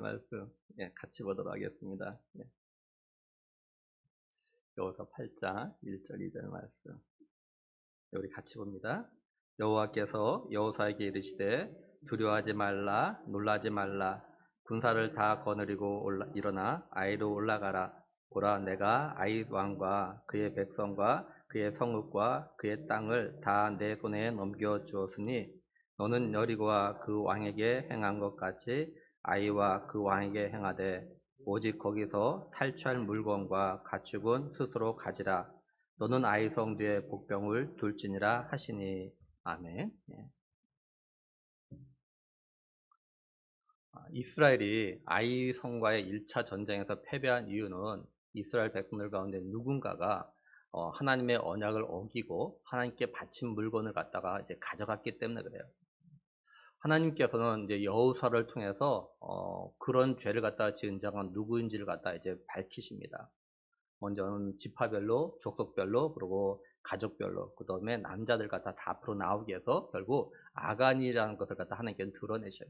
말씀 같이 보도록 하겠습니다. 여호수아 8장 1절 2절 말씀 우리 같이 봅니다. 여호와께서 여호수아에게 이르시되 두려워하지 말라 놀라지 말라 군사를 다 거느리고 일어나 아이로 올라가라. 보라 내가 아이 왕과 그의 백성과 그의 성읍과 그의 땅을 다 내 손에 넘겨 주었으니 너는 여리고와 그 왕에게 행한 것 같이 아이와 그 왕에게 행하되 오직 거기서 탈취할 물건과 가축은 스스로 가지라. 너는 아이 성뒤에 복병을 둘지니라 하시니. 아멘. 이스라엘이 아이 성과의 1차 전쟁에서 패배한 이유는 이스라엘 백성들 가운데 누군가가 하나님의 언약을 어기고 하나님께 바친 물건을 갖다가 이제 가져갔기 때문에 그래요. 하나님께서는 이제 여호수아를 통해서 그런 죄를 갖다가 지은 자가 누구인지를 갖다 이제 밝히십니다. 먼저는 지파별로, 족속별로, 그리고 가족별로, 그 다음에 남자들 갖다 다 앞으로 나오게 해서 결국 아간이라는 것을 갖다 하나님께 드러내셔요.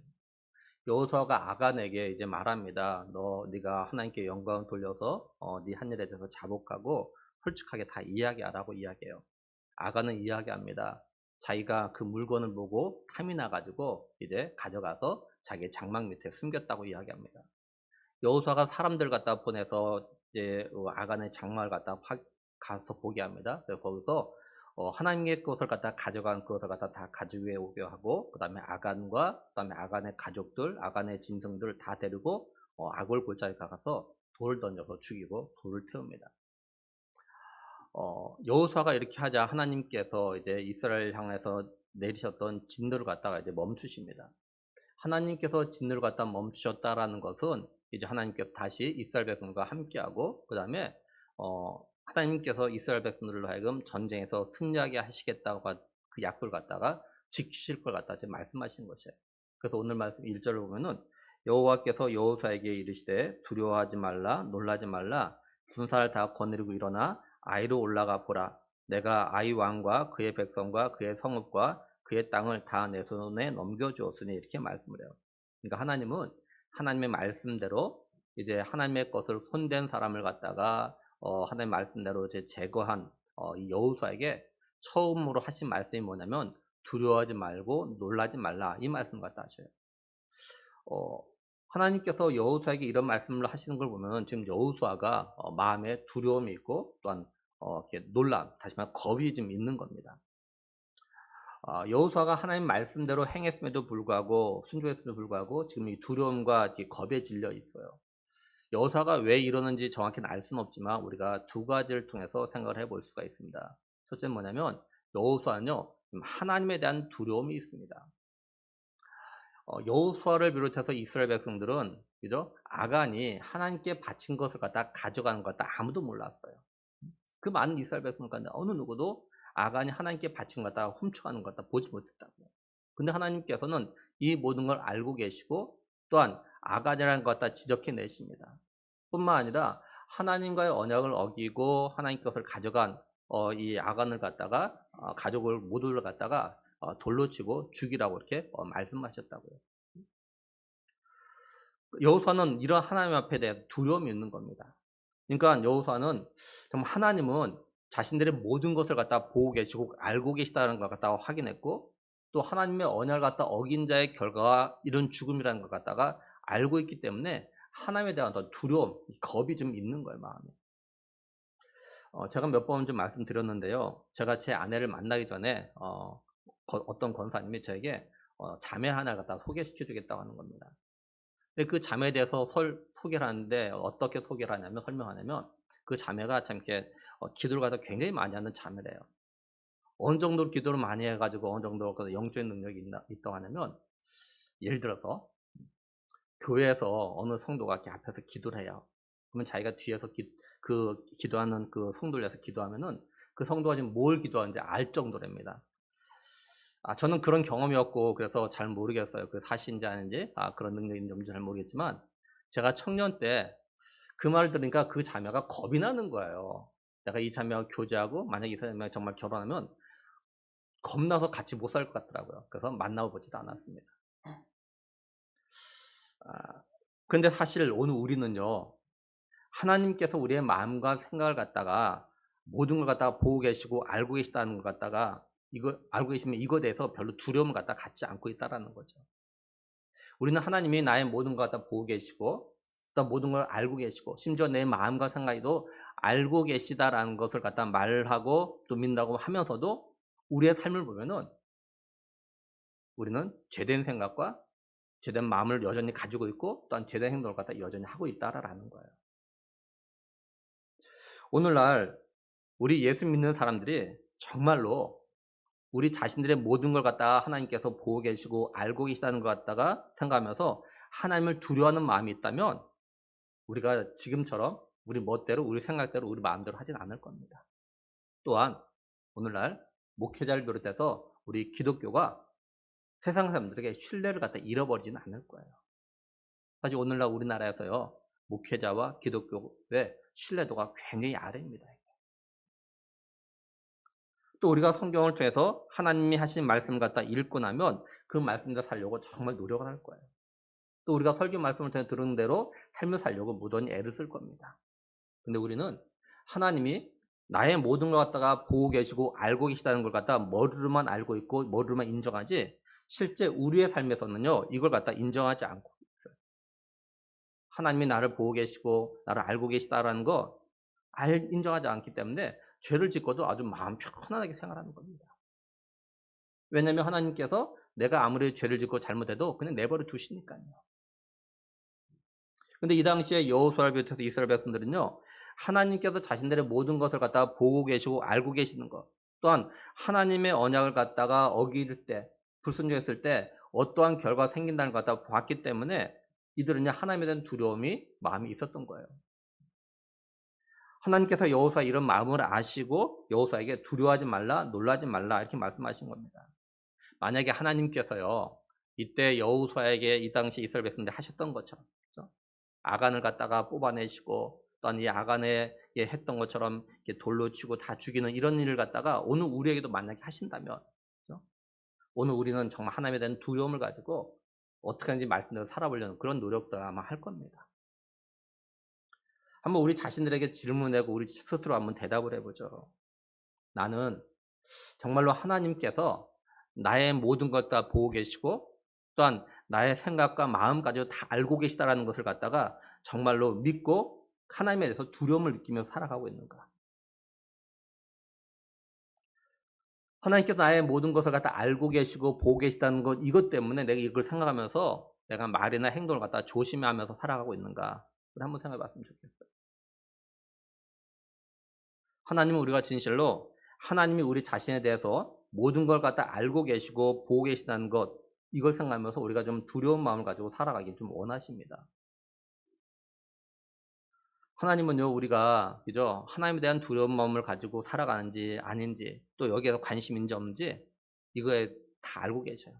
여호수아가 아간에게 이제 말합니다. 네가 하나님께 영광을 돌려서 네 한 일에 대해서 자복하고 솔직하게 다 이야기하라고 이야기해요. 아간은 이야기합니다. 자기가 그 물건을 보고 탐이 나가지고 이제 가져가서 자기 장막 밑에 숨겼다고 이야기합니다. 여호수아가 사람들 갖다 보내서 이제 아간의 장막을 갖다 가서 보게 합니다. 그래서 거기서 하나님의 것을 갖다 가져간 그것을 갖다 다 가지고 오게 하고 그 다음에 아간과 그 다음에 아간의 가족들, 아간의 짐승들 다 데리고 아골 골짜기 가서 돌을 던져서 죽이고 돌을 태웁니다. 여호수아가 이렇게 하자 하나님께서 이제 이스라엘 향해서 내리셨던 진노를 갖다가 이제 멈추십니다. 하나님께서 진노를 갖다 멈추셨다라는 것은 이제 하나님께서 다시 이스라엘 백성과 함께하고 그 다음에 하나님께서 이스라엘 백성들로 하여금 전쟁에서 승리하게 하시겠다고 그 약속을 갖다가 지키실 걸 갖다 이제 말씀하시는 것이에요. 그래서 오늘 말씀 1절을 보면은 여호와께서 여호수아에게 이르시되 두려워하지 말라 놀라지 말라 군사를 다 거느리고 일어나 아이로 올라가 보라. 내가 아이 왕과 그의 백성과 그의 성읍과 그의 땅을 다 내 손에 넘겨주었으니 이렇게 말씀을 해요. 그러니까 하나님은 하나님의 말씀대로 이제 하나님의 것을 손댄 사람을 갖다가 하나님의 말씀대로 이제 제거한 이 여호수아에게 처음으로 하신 말씀이 뭐냐면 두려워하지 말고 놀라지 말라 이 말씀 갖다 하셔요. 하나님께서 여호수아에게 이런 말씀을 하시는 걸 보면 지금 여호수아가 마음에 두려움이 있고 또한 이렇게 놀람, 다시 말해 겁이 좀 있는 겁니다. 여호수아가 하나님 말씀대로 행했음에도 불구하고 순종했음에도 불구하고 지금 이 두려움과 겁에 질려 있어요. 여호수아가 왜 이러는지 정확히는 알 수는 없지만 우리가 두 가지를 통해서 생각을 해볼 수가 있습니다. 첫째는 뭐냐면 여호수아는요 하나님에 대한 두려움이 있습니다. 여호수아를 비롯해서 이스라엘 백성들은 그죠? 아간이 하나님께 바친 것을 갖다 가져가는 것 같다 아무도 몰랐어요. 그 많은 이스라엘 백성 가운데 어느 누구도 아간이 하나님께 바친 것 갖다 훔쳐가는 것 갖다 보지 못했다고요. 근데 하나님께서는 이 모든 걸 알고 계시고 또한 아간이라는 것 갖다 지적해 내십니다. 뿐만 아니라 하나님과의 언약을 어기고 하나님 것을 가져간 이 아간을 갖다가 가족을 모두를 갖다가 돌로 치고 죽이라고 이렇게 말씀하셨다고요. 여호수아는 이런 하나님 앞에 대해 두려움이 있는 겁니다. 그러니까 여호수아는 정말 하나님은 자신들의 모든 것을 갖다 보고 계시고 알고 계시다는 걸 갖다가 확인했고 또 하나님의 언약을 갖다 어긴 자의 결과가 이런 죽음이라는 걸 갖다가 알고 있기 때문에 하나님에 대한 어떤 두려움, 겁이 좀 있는 거예요, 마음에. 제가 몇 번 좀 말씀드렸는데요. 제가 제 아내를 만나기 전에 어떤 권사님이 저에게 자매 하나를 갖다 소개시켜 주겠다고 하는 겁니다. 근데 그 자매에 대해서 소개를 하는데 어떻게 소개를 하냐면 설명하냐면 그 자매가 참 이렇게 기도를 가서 굉장히 많이 하는 자매래요. 어느 정도로 기도를 많이 해가지고 어느 정도 그 영적인 능력이 있다고 하냐면 예를 들어서 교회에서 어느 성도가 이렇게 앞에서 기도를 해요. 그러면 자기가 뒤에서 기도하는 그 성도를 위해서 기도하면은 그 성도가 지금 뭘 기도하는지 알 정도랍니다. 저는 그런 경험이 없고 그래서 잘 모르겠어요. 그 사실인지 아닌지 그런 능력이 있는지 잘 모르겠지만 제가 청년 때 그 말을 들으니까 그 자매가 겁이 나는 거예요. 내가 이 자매와 교제하고 만약에 이 자매가 정말 결혼하면 겁나서 같이 못 살 것 같더라고요. 그래서 만나보지도 않았습니다. 근데 사실 오늘 우리는요, 하나님께서 우리의 마음과 생각을 갖다가 모든 걸 갖다가 보고 계시고 알고 계시다는 걸 갖다가 이거 알고 계시면 이거에 대해서 별로 두려움을 갖다 갖지 않고 있다라는 거죠. 우리는 하나님이 나의 모든 걸 갖다 보고 계시고 또 모든 걸 알고 계시고 심지어 내 마음과 생각도 알고 계시다라는 것을 갖다 말하고 또 믿는다고 하면서도 우리의 삶을 보면은 우리는 죄된 생각과 죄된 마음을 여전히 가지고 있고 또한 죄된 행동을 갖다 여전히 하고 있다라는 거예요. 오늘날 우리 예수 믿는 사람들이 정말로 우리 자신들의 모든 걸 갖다가 하나님께서 보고 계시고 알고 계시다는 것 갖다가 생각하면서 하나님을 두려워하는 마음이 있다면 우리가 지금처럼 우리 멋대로 우리 생각대로 우리 마음대로 하진 않을 겁니다. 또한 오늘날 목회자를 비롯해서 우리 기독교가 세상 사람들에게 신뢰를 갖다 잃어버리지는 않을 거예요. 사실 오늘날 우리나라에서요, 목회자와 기독교의 신뢰도가 굉장히 아래입니다. 또 우리가 성경을 통해서 하나님이 하신 말씀을 갖다 읽고 나면 그 말씀대로 살려고 정말 노력을 할 거예요. 또 우리가 설교 말씀을 통해 들은 대로 삶을 살려고 무던히 애를 쓸 겁니다. 근데 우리는 하나님이 나의 모든 걸 갖다가 보고 계시고 알고 계시다는 걸 갖다 머리로만 알고 있고 머리로만 인정하지 실제 우리의 삶에서는요, 이걸 갖다 인정하지 않고 있어요. 하나님이 나를 보고 계시고 나를 알고 계시다라는 거 인정하지 않기 때문에 죄를 짓고도 아주 마음 편안하게 생활하는 겁니다. 왜냐하면 하나님께서 내가 아무리 죄를 짓고 잘못해도 그냥 내버려 두시니까요. 근데 이 당시에 여호수아를 비롯해서 이스라엘 백성들은요, 하나님께서 자신들의 모든 것을 갖다가 보고 계시고 알고 계시는 것, 또한 하나님의 언약을 갖다가 어길 때, 불순종했을 때 어떠한 결과가 생긴다는 걸 갖다가 봤기 때문에 이들은요, 하나님에 대한 두려움이 마음이 있었던 거예요. 하나님께서 여호수아 이런 마음을 아시고 여호수아에게 두려워하지 말라, 놀라지 말라 이렇게 말씀하신 겁니다. 만약에 하나님께서요, 이때 여호수아에게 이 당시 이스라엘 백성들이 하셨던 것처럼, 그렇죠? 아간을 갖다가 뽑아내시고 또한 이 아간에 했던 것처럼 돌로 치고 다 죽이는 이런 일을 갖다가 오늘 우리에게도 만약에 하신다면, 그렇죠? 오늘 우리는 정말 하나님에 대한 두려움을 가지고 어떻게 하는지 말씀대로 살아보려는 그런 노력도 아마 할 겁니다. 한번 우리 자신들에게 질문하고 우리 스스로 한번 대답을 해보죠. 나는 정말로 하나님께서 나의 모든 것 다 보고 계시고 또한 나의 생각과 마음까지 다 알고 계시다라는 것을 갖다가 정말로 믿고 하나님에 대해서 두려움을 느끼면서 살아가고 있는가? 하나님께서 나의 모든 것을 갖다 알고 계시고 보고 계시다는 것 이것 때문에 내가 이걸 생각하면서 내가 말이나 행동을 갖다 조심하면서 살아가고 있는가? 한번 생각해 봤으면 좋겠어요. 하나님은 우리가 진실로 하나님이 우리 자신에 대해서 모든 걸 갖다 알고 계시고 보고 계시다는 것 이걸 생각하면서 우리가 좀 두려운 마음을 가지고 살아가길 좀 원하십니다. 하나님은요, 우리가 그죠? 하나님에 대한 두려운 마음을 가지고 살아가는지 아닌지 또 여기에서 관심인지 없는지 이거에 다 알고 계셔요.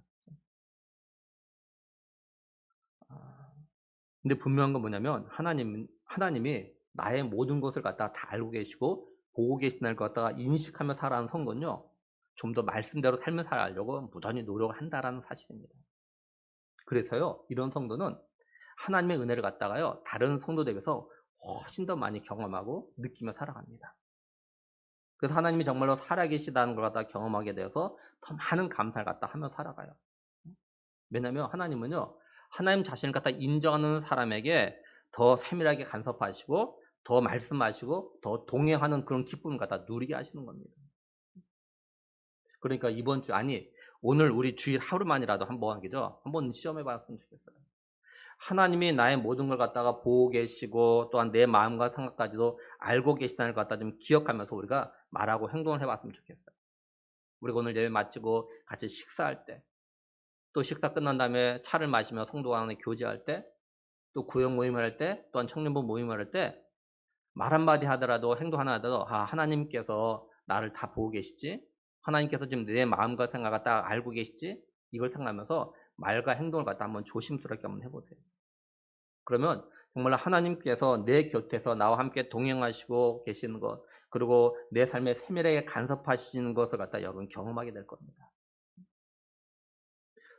아, 근데 분명한 건 뭐냐면 하나님이 나의 모든 것을 갖다가 다 알고 계시고 보고 계시다는 걸 갖다가 인식하며 살아가는 성도는요, 좀 더 말씀대로 삶을 살아가려고 무던히 노력을 한다라는 사실입니다. 그래서요, 이런 성도는 하나님의 은혜를 갖다가요, 다른 성도들에 비해서 훨씬 더 많이 경험하고 느끼며 살아갑니다. 그래서 하나님이 정말로 살아계시다는 걸 갖다 경험하게 되어서 더 많은 감사를 갖다 하며 살아가요. 왜냐하면 하나님은요, 하나님 자신을 갖다 인정하는 사람에게 더 세밀하게 간섭하시고 더 말씀하시고 더 동행하는 그런 기쁨을 갖다 누리게 하시는 겁니다. 그러니까 이번 주 아니 오늘 우리 주일 하루만이라도 한번 그죠? 한번 시험해 봤으면 좋겠어요. 하나님이 나의 모든 걸 갖다가 보고 계시고 또한 내 마음과 생각까지도 알고 계시다는 걸 갖다 좀 기억하면서 우리가 말하고 행동을 해 봤으면 좋겠어요. 우리가 오늘 예배 마치고 같이 식사할 때, 또 식사 끝난 다음에 차를 마시며 성도 간에 교제할 때, 또 구역 모임을 할 때, 또한 청년부 모임을 할 때 말 한마디 하더라도 행동 하나 하더라도 하나님께서 나를 다 보고 계시지? 하나님께서 지금 내 마음과 생각을 딱 알고 계시지? 이걸 생각하면서 말과 행동을 갖다 한번 조심스럽게 한번 해보세요. 그러면 정말 하나님께서 내 곁에서 나와 함께 동행하시고 계시는 것, 그리고 내 삶에 세밀하게 간섭하시는 것을 갖다 여러분 경험하게 될 겁니다.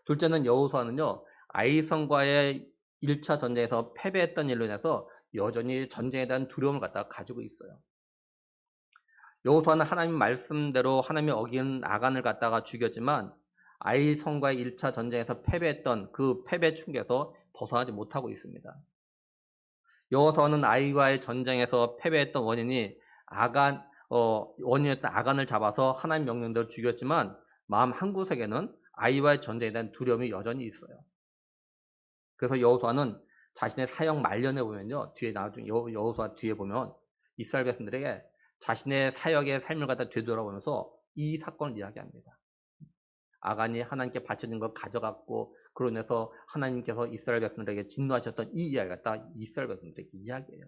둘째는 여호수아는요, 아이성과의 1차 전쟁에서 패배했던 일로 인해서 여전히 전쟁에 대한 두려움을 갖다가 가지고 있어요. 여호수아는 하나님 말씀대로 하나님이 어긴 아간을 갖다가 죽였지만 아이 성과의 1차 전쟁에서 패배했던 그 패배 충격에서 벗어나지 못하고 있습니다. 여호수아는 아이와의 전쟁에서 패배했던 원인이었던 아간을 잡아서 하나님 명령대로 죽였지만 마음 한구석에는 아이와의 전쟁에 대한 두려움이 여전히 있어요. 그래서 여호수아는 자신의 사역 말년에 보면요, 뒤에 나중에 여호수아 뒤에 보면 이스라엘 백성들에게 자신의 사역의 삶을 갖다 되돌아보면서 이 사건을 이야기합니다. 아간이 하나님께 바쳐진 걸 가져갔고 그로 인해서 하나님께서 이스라엘 백성들에게 진노하셨던 이 이야기가 딱 이스라엘 백성들에게 이야기예요.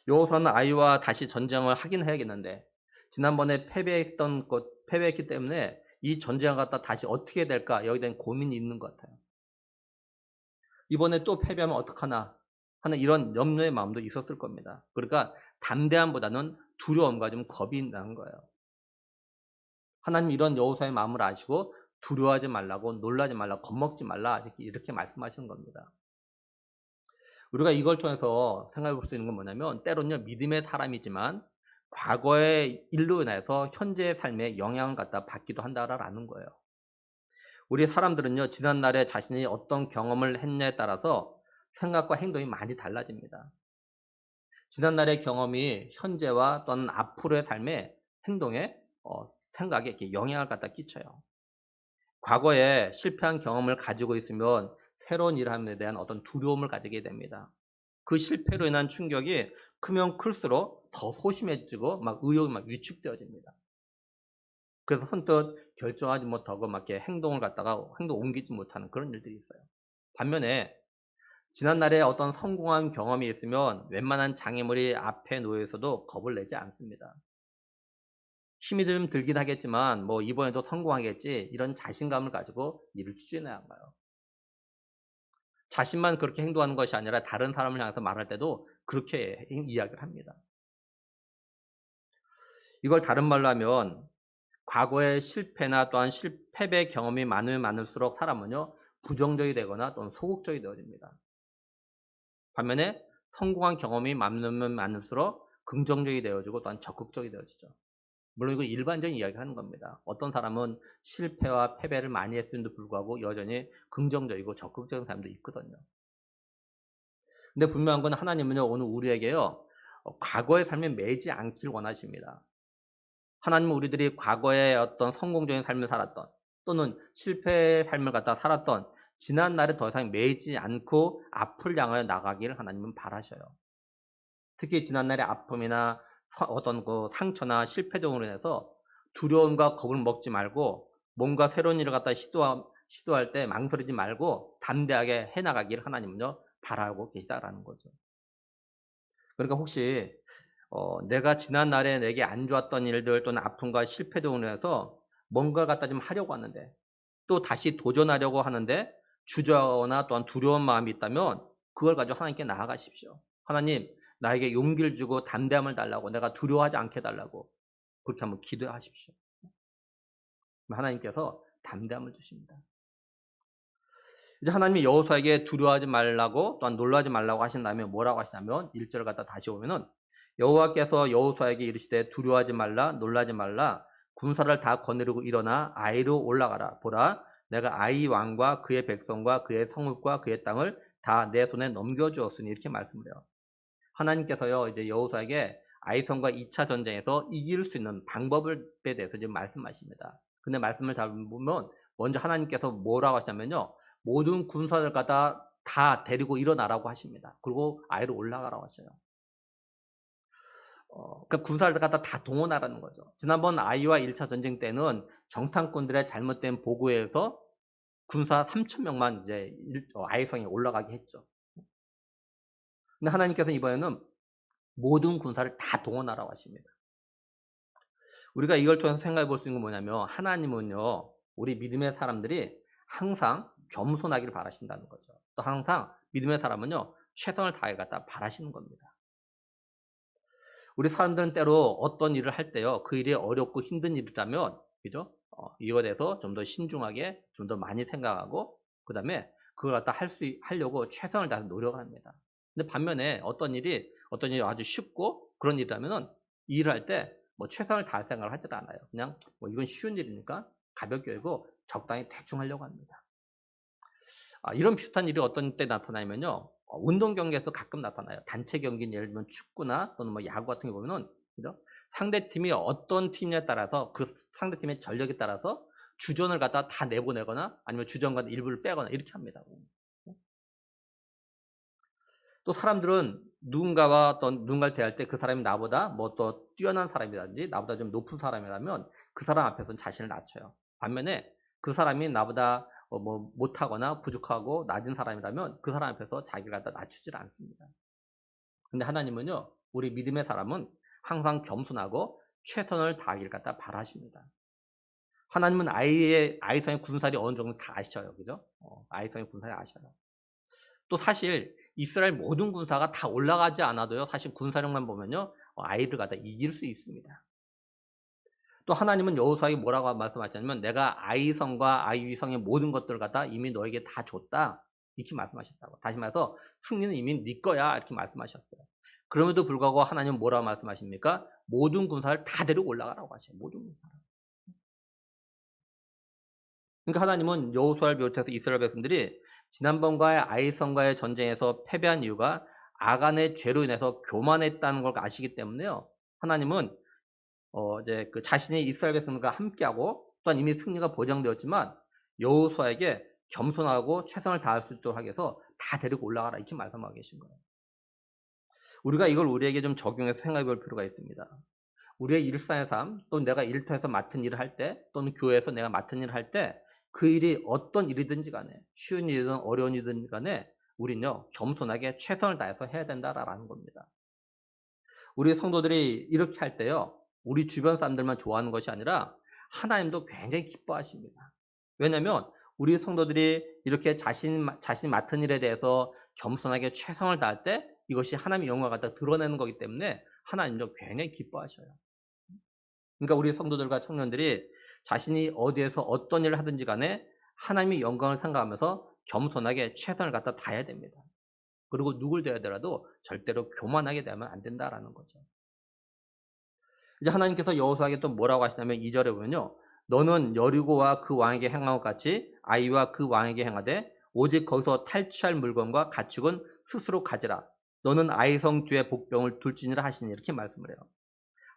여호수아는 아이와 다시 전쟁을 하긴 해야겠는데 지난번에 패배했기 때문에 이 전쟁을 갖다 다시 어떻게 될까 여기에 대한 고민이 있는 것 같아요. 이번에 또 패배하면 어떡하나 하는 이런 염려의 마음도 있었을 겁니다. 그러니까 담대함보다는 두려움과 좀 겁이 나는 거예요. 하나님 이런 여호수아의 마음을 아시고 두려워하지 말라고, 놀라지 말라고, 겁먹지 말라 이렇게 말씀하시는 겁니다. 우리가 이걸 통해서 생각해 볼 수 있는 건 뭐냐면 때로는요, 믿음의 사람이지만 과거의 일로 인해서 현재의 삶에 영향을 갖다 받기도 한다라는 거예요. 우리 사람들은요, 지난날에 자신이 어떤 경험을 했냐에 따라서 생각과 행동이 많이 달라집니다. 지난날의 경험이 현재와 또는 앞으로의 삶에 행동에 생각에 이렇게 영향을 갖다 끼쳐요. 과거에 실패한 경험을 가지고 있으면 새로운 일을 하는 데 대한 어떤 두려움을 가지게 됩니다. 그 실패로 인한 충격이 크면 클수록 더 소심해지고 막 의욕이 막 위축되어집니다. 그래서 선뜻 결정하지 못하고 막 이렇게 행동 옮기지 못하는 그런 일들이 있어요. 반면에 지난날에 어떤 성공한 경험이 있으면 웬만한 장애물이 앞에 놓여 있어도 겁을 내지 않습니다. 힘이 좀 들긴 하겠지만 뭐 이번에도 성공하겠지 이런 자신감을 가지고 일을 추진해 나가요. 자신만 그렇게 행동하는 것이 아니라 다른 사람을 향해서 말할 때도 그렇게 이야기를 합니다. 이걸 다른 말로 하면 과거의 실패나 또한 패배 경험이 많으면 많을수록 사람은요, 부정적이 되거나 또는 소극적이 되어집니다. 반면에 성공한 경험이 많으면 많을수록 긍정적이 되어지고 또한 적극적이 되어지죠. 물론 이거 일반적인 이야기를 하는 겁니다. 어떤 사람은 실패와 패배를 많이 했음에도 불구하고 여전히 긍정적이고 적극적인 사람도 있거든요. 근데 분명한 건 하나님은요, 오늘 우리에게요, 과거의 삶에 매이지 않길 원하십니다. 하나님은 우리들이 과거에 어떤 성공적인 삶을 살았던 또는 실패의 삶을 갖다 살았던 지난 날에 더 이상 매이지 않고 앞을 향하여 나가기를 하나님은 바라셔요. 특히 지난 날의 아픔이나 어떤 그 상처나 실패 등으로 인해서 두려움과 겁을 먹지 말고 뭔가 새로운 일을 갖다 시도할 때 망설이지 말고 담대하게 해나가기를 하나님은요 바라고 계시다라는 거죠. 그러니까 혹시 내가 지난날에 내게 안 좋았던 일들 또는 아픔과 실패 등으로 인해서 뭔가를 갖다 좀 하려고 하는데 또 다시 도전하려고 하는데 주저하거나 또한 두려운 마음이 있다면 그걸 가지고 하나님께 나아가십시오. 하나님, 나에게 용기를 주고 담대함을 달라고, 내가 두려워하지 않게 달라고 그렇게 한번 기도하십시오. 그럼 하나님께서 담대함을 주십니다. 이제 하나님이 여호수아에게 두려워하지 말라고 또한 놀라지 말라고 하신 다음에 뭐라고 하시냐면 1절을 갖다 다시 보면은 여호와께서 여호수아에게 이르시되 두려워하지 말라 놀라지 말라 군사를 다 거느리고 일어나 아이로 올라가라 보라 내가 아이 왕과 그의 백성과 그의 성읍과 그의 땅을 다 내 손에 넘겨주었으니 이렇게 말씀을 해요. 하나님께서요 이제 여호수아에게 아이성과 2차 전쟁에서 이길 수 있는 방법에 대해서 지금 말씀하십니다. 근데 말씀을 잘 보면 먼저 하나님께서 뭐라고 하시냐면요. 모든 군사들 갖다 다 데리고 일어나라고 하십니다. 그리고 아이로 올라가라고 하셔요. 그러니까 군사를 갖다 다 동원하라는 거죠. 지난번 아이와 1차 전쟁 때는 정탐꾼들의 잘못된 보고에 의해서 군사 3,000명만 이제 아이성에 올라가게 했죠. 근데 하나님께서는 이번에는 모든 군사를 다 동원하라고 하십니다. 우리가 이걸 통해서 생각해 볼 수 있는 건 뭐냐면 하나님은요. 우리 믿음의 사람들이 항상 겸손하기를 바라신다는 거죠. 또 항상 믿음의 사람은요. 최선을 다해 갖다 바라시는 겁니다. 우리 사람들은 때로 어떤 일을 할 때요. 그 일이 어렵고 힘든 일이라면 그죠? 이거에 대해서 좀 더 신중하게 좀 더 많이 생각하고 그 다음에 그걸 갖다 하려고 최선을 다해서 노력합니다. 근데 반면에 어떤 일이 아주 쉽고 그런 일이라면은 이 일을 할 때 뭐 최선을 다할 생각을 하질 않아요. 그냥 뭐 이건 쉬운 일이니까 가볍게 열고 적당히 대충 하려고 합니다. 이런 비슷한 일이 어떤 때 나타나냐면요. 운동 경기에서 가끔 나타나요. 단체 경기는 예를 들면 축구나 또는 뭐 야구 같은 게 보면은 그죠? 상대팀이 어떤 팀에 따라서 그 상대팀의 전력에 따라서 주전을 갖다가 다 내보내거나 아니면 주전과 일부를 빼거나 이렇게 합니다. 또 사람들은 누군가를 대할 때 그 사람이 나보다 뭐 더 뛰어난 사람이라든지 나보다 좀 높은 사람이라면 그 사람 앞에서는 자신을 낮춰요. 반면에 그 사람이 나보다 뭐 못하거나 부족하고 낮은 사람이라면 그 사람 앞에서 자기를 갖다 낮추질 않습니다. 근데 하나님은요, 우리 믿음의 사람은 항상 겸손하고 최선을 다하기를 갖다 바라십니다. 하나님은 아이성의 군살이 어느 정도 다 아셔요. 그죠? 아이성의 군살이 아셔요. 또 사실 이스라엘 모든 군사가 다 올라가지 않아도요. 사실 군사력만 보면요. 아이를 갖다 이길 수 있습니다. 또 하나님은 여호수아에게 뭐라고 말씀하셨냐면 내가 아이성과 아이위성의 모든 것들을 갖다 이미 너에게 다 줬다. 이렇게 말씀하셨다고. 다시 말해서 승리는 이미 네 거야. 이렇게 말씀하셨어요. 그럼에도 불구하고 하나님은 뭐라고 말씀하십니까? 모든 군사를 다 데리고 올라가라고 하셔요. 모든 군사를. 그러니까 하나님은 여호수아를 비롯해서 이스라엘 백성들이 지난번과의 아이성과의 전쟁에서 패배한 이유가 아간의 죄로 인해서 교만했다는 걸 아시기 때문에요. 하나님은 이제 그 자신이 이스라엘 백성들과 함께하고 또한 이미 승리가 보장되었지만 여호수아에게 겸손하고 최선을 다할 수 있도록 하기 위해서 다 데리고 올라가라 이렇게 말씀하고 계신 거예요. 우리가 이걸 우리에게 좀 적용해서 생각해 볼 필요가 있습니다. 우리의 일상의 삶, 또는 내가 일터에서 맡은 일을 할 때, 또는 교회에서 내가 맡은 일을 할 때, 그 일이 어떤 일이든지 간에, 쉬운 일이든 어려운 일이든 간에, 우리는요, 겸손하게 최선을 다해서 해야 된다라는 겁니다. 우리 성도들이 이렇게 할 때요, 우리 주변 사람들만 좋아하는 것이 아니라, 하나님도 굉장히 기뻐하십니다. 왜냐면, 우리 성도들이 이렇게 자신이 맡은 일에 대해서 겸손하게 최선을 다할 때, 이것이 하나님의 영광을 갖다 드러내는 거기 때문에, 하나님도 굉장히 기뻐하셔요. 그러니까 우리 성도들과 청년들이 자신이 어디에서 어떤 일을 하든지 간에 하나님의 영광을 생각하면서 겸손하게 최선을 갖다 다해야 됩니다. 그리고 누굴 대하더라도 절대로 교만하게 대하면 안 된다라는 거죠. 이제 하나님께서 여호수아에게 또 뭐라고 하시냐면 2절에 보면요. 너는 여리고와 그 왕에게 행한 것 같이 아이와 그 왕에게 행하되 오직 거기서 탈취할 물건과 가축은 스스로 가지라. 너는 아이성 뒤에 복병을 둘지니라 하시니 이렇게 말씀을 해요.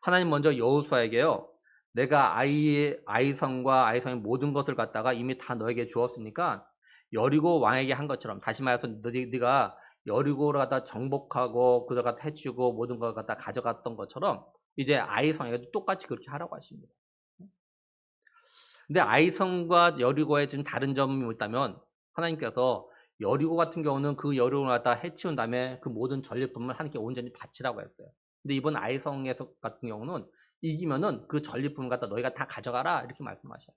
하나님 먼저 여호수아에게요. 내가 아이성과 아이성의 모든 것을 갖다가 이미 다 너에게 주었으니까 여리고 왕에게 한 것처럼 다시 말해서 네가 여리고를 갖다 정복하고 그걸 갖다 해치우고 모든 걸 갖다 가져갔던 것처럼 이제 아이성에게도 똑같이 그렇게 하라고 하십니다. 근데 아이성과 여리고의 지금 다른 점이 있다면 하나님께서 여리고 같은 경우는 그 여리고를 갖다 해치운 다음에 그 모든 전리품을 하나님께 온전히 바치라고 했어요. 근데 이번 아이성에서 같은 경우는 이기면은 그 전리품을 갖다 너희가 다 가져가라 이렇게 말씀하셔요.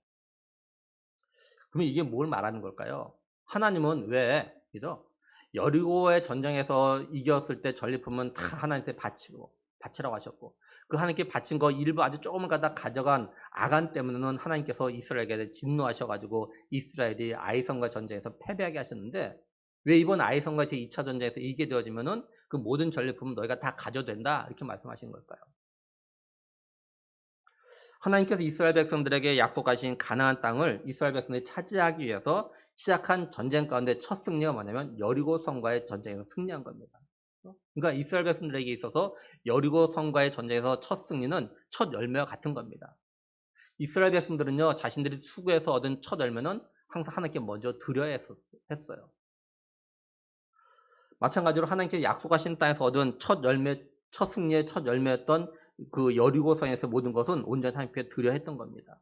그러면 이게 뭘 말하는 걸까요? 하나님은 왜 그죠? 여리고의 전쟁에서 이겼을 때 전리품은 다 하나님께 바치라고 하셨고 그 하나님께 바친 거 일부 아주 조금을 갖다 가져간 아간 때문에는 하나님께서 이스라엘에게 진노하셔가지고 이스라엘이 아이성과 전쟁에서 패배하게 하셨는데 왜 이번 아이성과 제2차 전쟁에서 이기게 되어지면은 그 모든 전리품은 너희가 다 가져도 된다 이렇게 말씀하신 걸까요? 하나님께서 이스라엘 백성들에게 약속하신 가나안 땅을 이스라엘 백성들이 차지하기 위해서 시작한 전쟁 가운데 첫 승리가 뭐냐면 여리고 성과의 전쟁에서 승리한 겁니다. 그러니까 이스라엘 백성들에게 있어서 여리고 성과의 전쟁에서 첫 승리는 첫 열매와 같은 겁니다. 이스라엘 백성들은요 자신들이 수고해서 얻은 첫 열매는 항상 하나님께 먼저 드려야 했어요. 마찬가지로 하나님께 약속하신 땅에서 얻은 첫 승리의 첫 열매였던 그 여리고성에서 모든 것은 온전히 하나님께 드려야 했던 겁니다.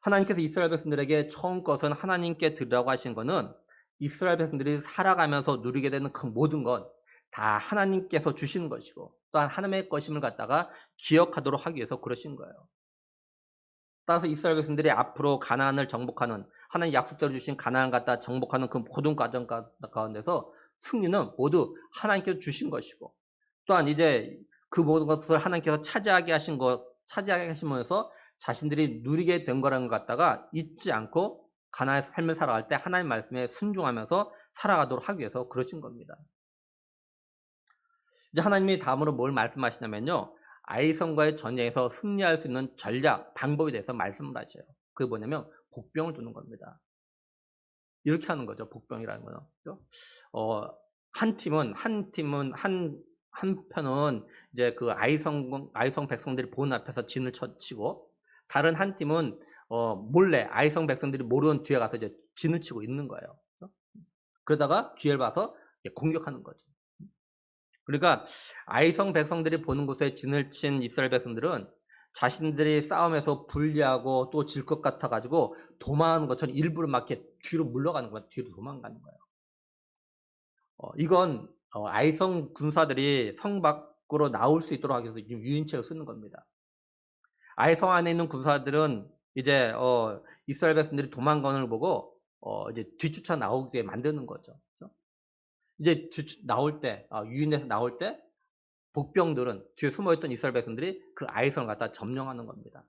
하나님께서 이스라엘 백성들에게 처음 것은 하나님께 드리라고 하신 것은 이스라엘 백성들이 살아가면서 누리게 되는 그 모든 것 다 하나님께서 주신 것이고 또한 하나님의 것임을 갖다가 기억하도록 하기 위해서 그러신 거예요. 따라서 이스라엘 백성들이 앞으로 가나안을 정복하는 하나님 약속대로 주신 가나안을 갖다 정복하는 그 모든 과정 가운데서 승리는 모두 하나님께서 주신 것이고 또한 이제 그 모든 것을 하나님께서 차지하게 하시면서 자신들이 누리게 된 거라는 것 갖다가 잊지 않고 가나안의 삶을 살아갈 때 하나님 말씀에 순종하면서 살아가도록 하기 위해서 그러신 겁니다. 이제 하나님이 다음으로 뭘 말씀하시냐면요. 아이성과의 전쟁에서 승리할 수 있는 전략, 방법에 대해서 말씀을 하셔요. 그게 뭐냐면 복병을 두는 겁니다. 이렇게 하는 거죠. 복병이라는 거는. 그죠? 한 편은 이제 그 아이성 백성들이 보는 앞에서 진을 치고, 다른 한 팀은 몰래 아이성 백성들이 모르는 뒤에 가서 이제 진을 치고 있는 거예요. 그죠? 그러다가 기회를 봐서 공격하는 거죠. 그러니까 아이성 백성들이 보는 곳에 진을 친 이스라엘 백성들은 자신들이 싸움에서 불리하고 또 질 것 같아 가지고 도망하는 것처럼 일부러 막 이렇게 뒤로 물러가는 거야. 뒤로 도망가는 거예요. 이건 아이성 군사들이 성 밖으로 나올 수 있도록 하기 위해서 지금 유인책을 쓰는 겁니다. 아이성 안에 있는 군사들은 이제 이스라엘 백성들이 도망가는 걸 보고 이제 뒤쫓아 나오게 만드는 거죠. 그죠? 이제 나올 때 유인해서 나올 때 복병들은 뒤에 숨어있던 이스라엘 백성들이 그 아이성을 갖다 점령하는 겁니다.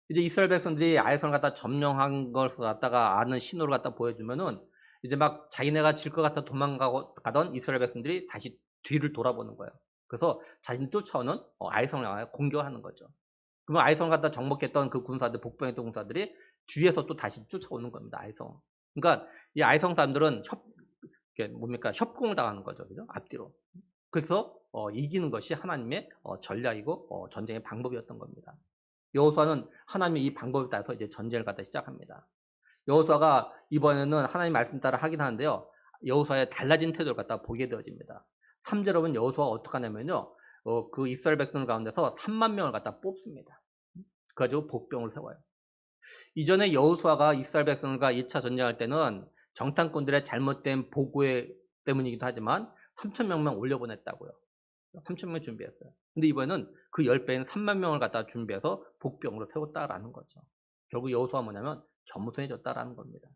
이제 이스라엘 백성들이 아이성을 갖다 점령한 걸 갖다가 아는 신호를 갖다 보여주면은 이제 막 자기네가 질 것 같아 가던 이스라엘 백성들이 다시 뒤를 돌아보는 거예요. 그래서 자신 쫓아오는 아이성을 향하여 공격을 하는 거죠. 그러면 아이성을 갖다 정복했던 그 군사들, 복병했던 군사들이 뒤에서 또 다시 쫓아오는 겁니다. 아이성. 그러니까 이 아이성 사람들은 협공을 당하는 거죠. 그죠? 앞뒤로. 그래서 이기는 것이 하나님의 전략이고 전쟁의 방법이었던 겁니다. 여호수아는 하나님의 이 방법에 따라서 이제 전쟁을 갖다 시작합니다. 여호수아가 이번에는 하나님 말씀 따라 하긴 하는데요. 여호수아의 달라진 태도를 갖다 보게 되어집니다. 3절에 보면 여호수아가 어떻게 하냐면요. 그 이스라엘 백성 가운데서 3만 명을 갖다 뽑습니다. 그래가지고 복병을 세워요. 이전에 여호수아가 이스라엘 백성과 2차 전쟁할 때는 정탐꾼들의 잘못된 보고 때문이기도 하지만 3,000명만 올려보냈다고요. 3,000명 준비했어요. 근데 이번에는 그 10배인 3만 명을 갖다 준비해서 복병으로 세웠다라는 거죠. 결국 여호수아가 뭐냐면 겸손해졌다라는 겁니다.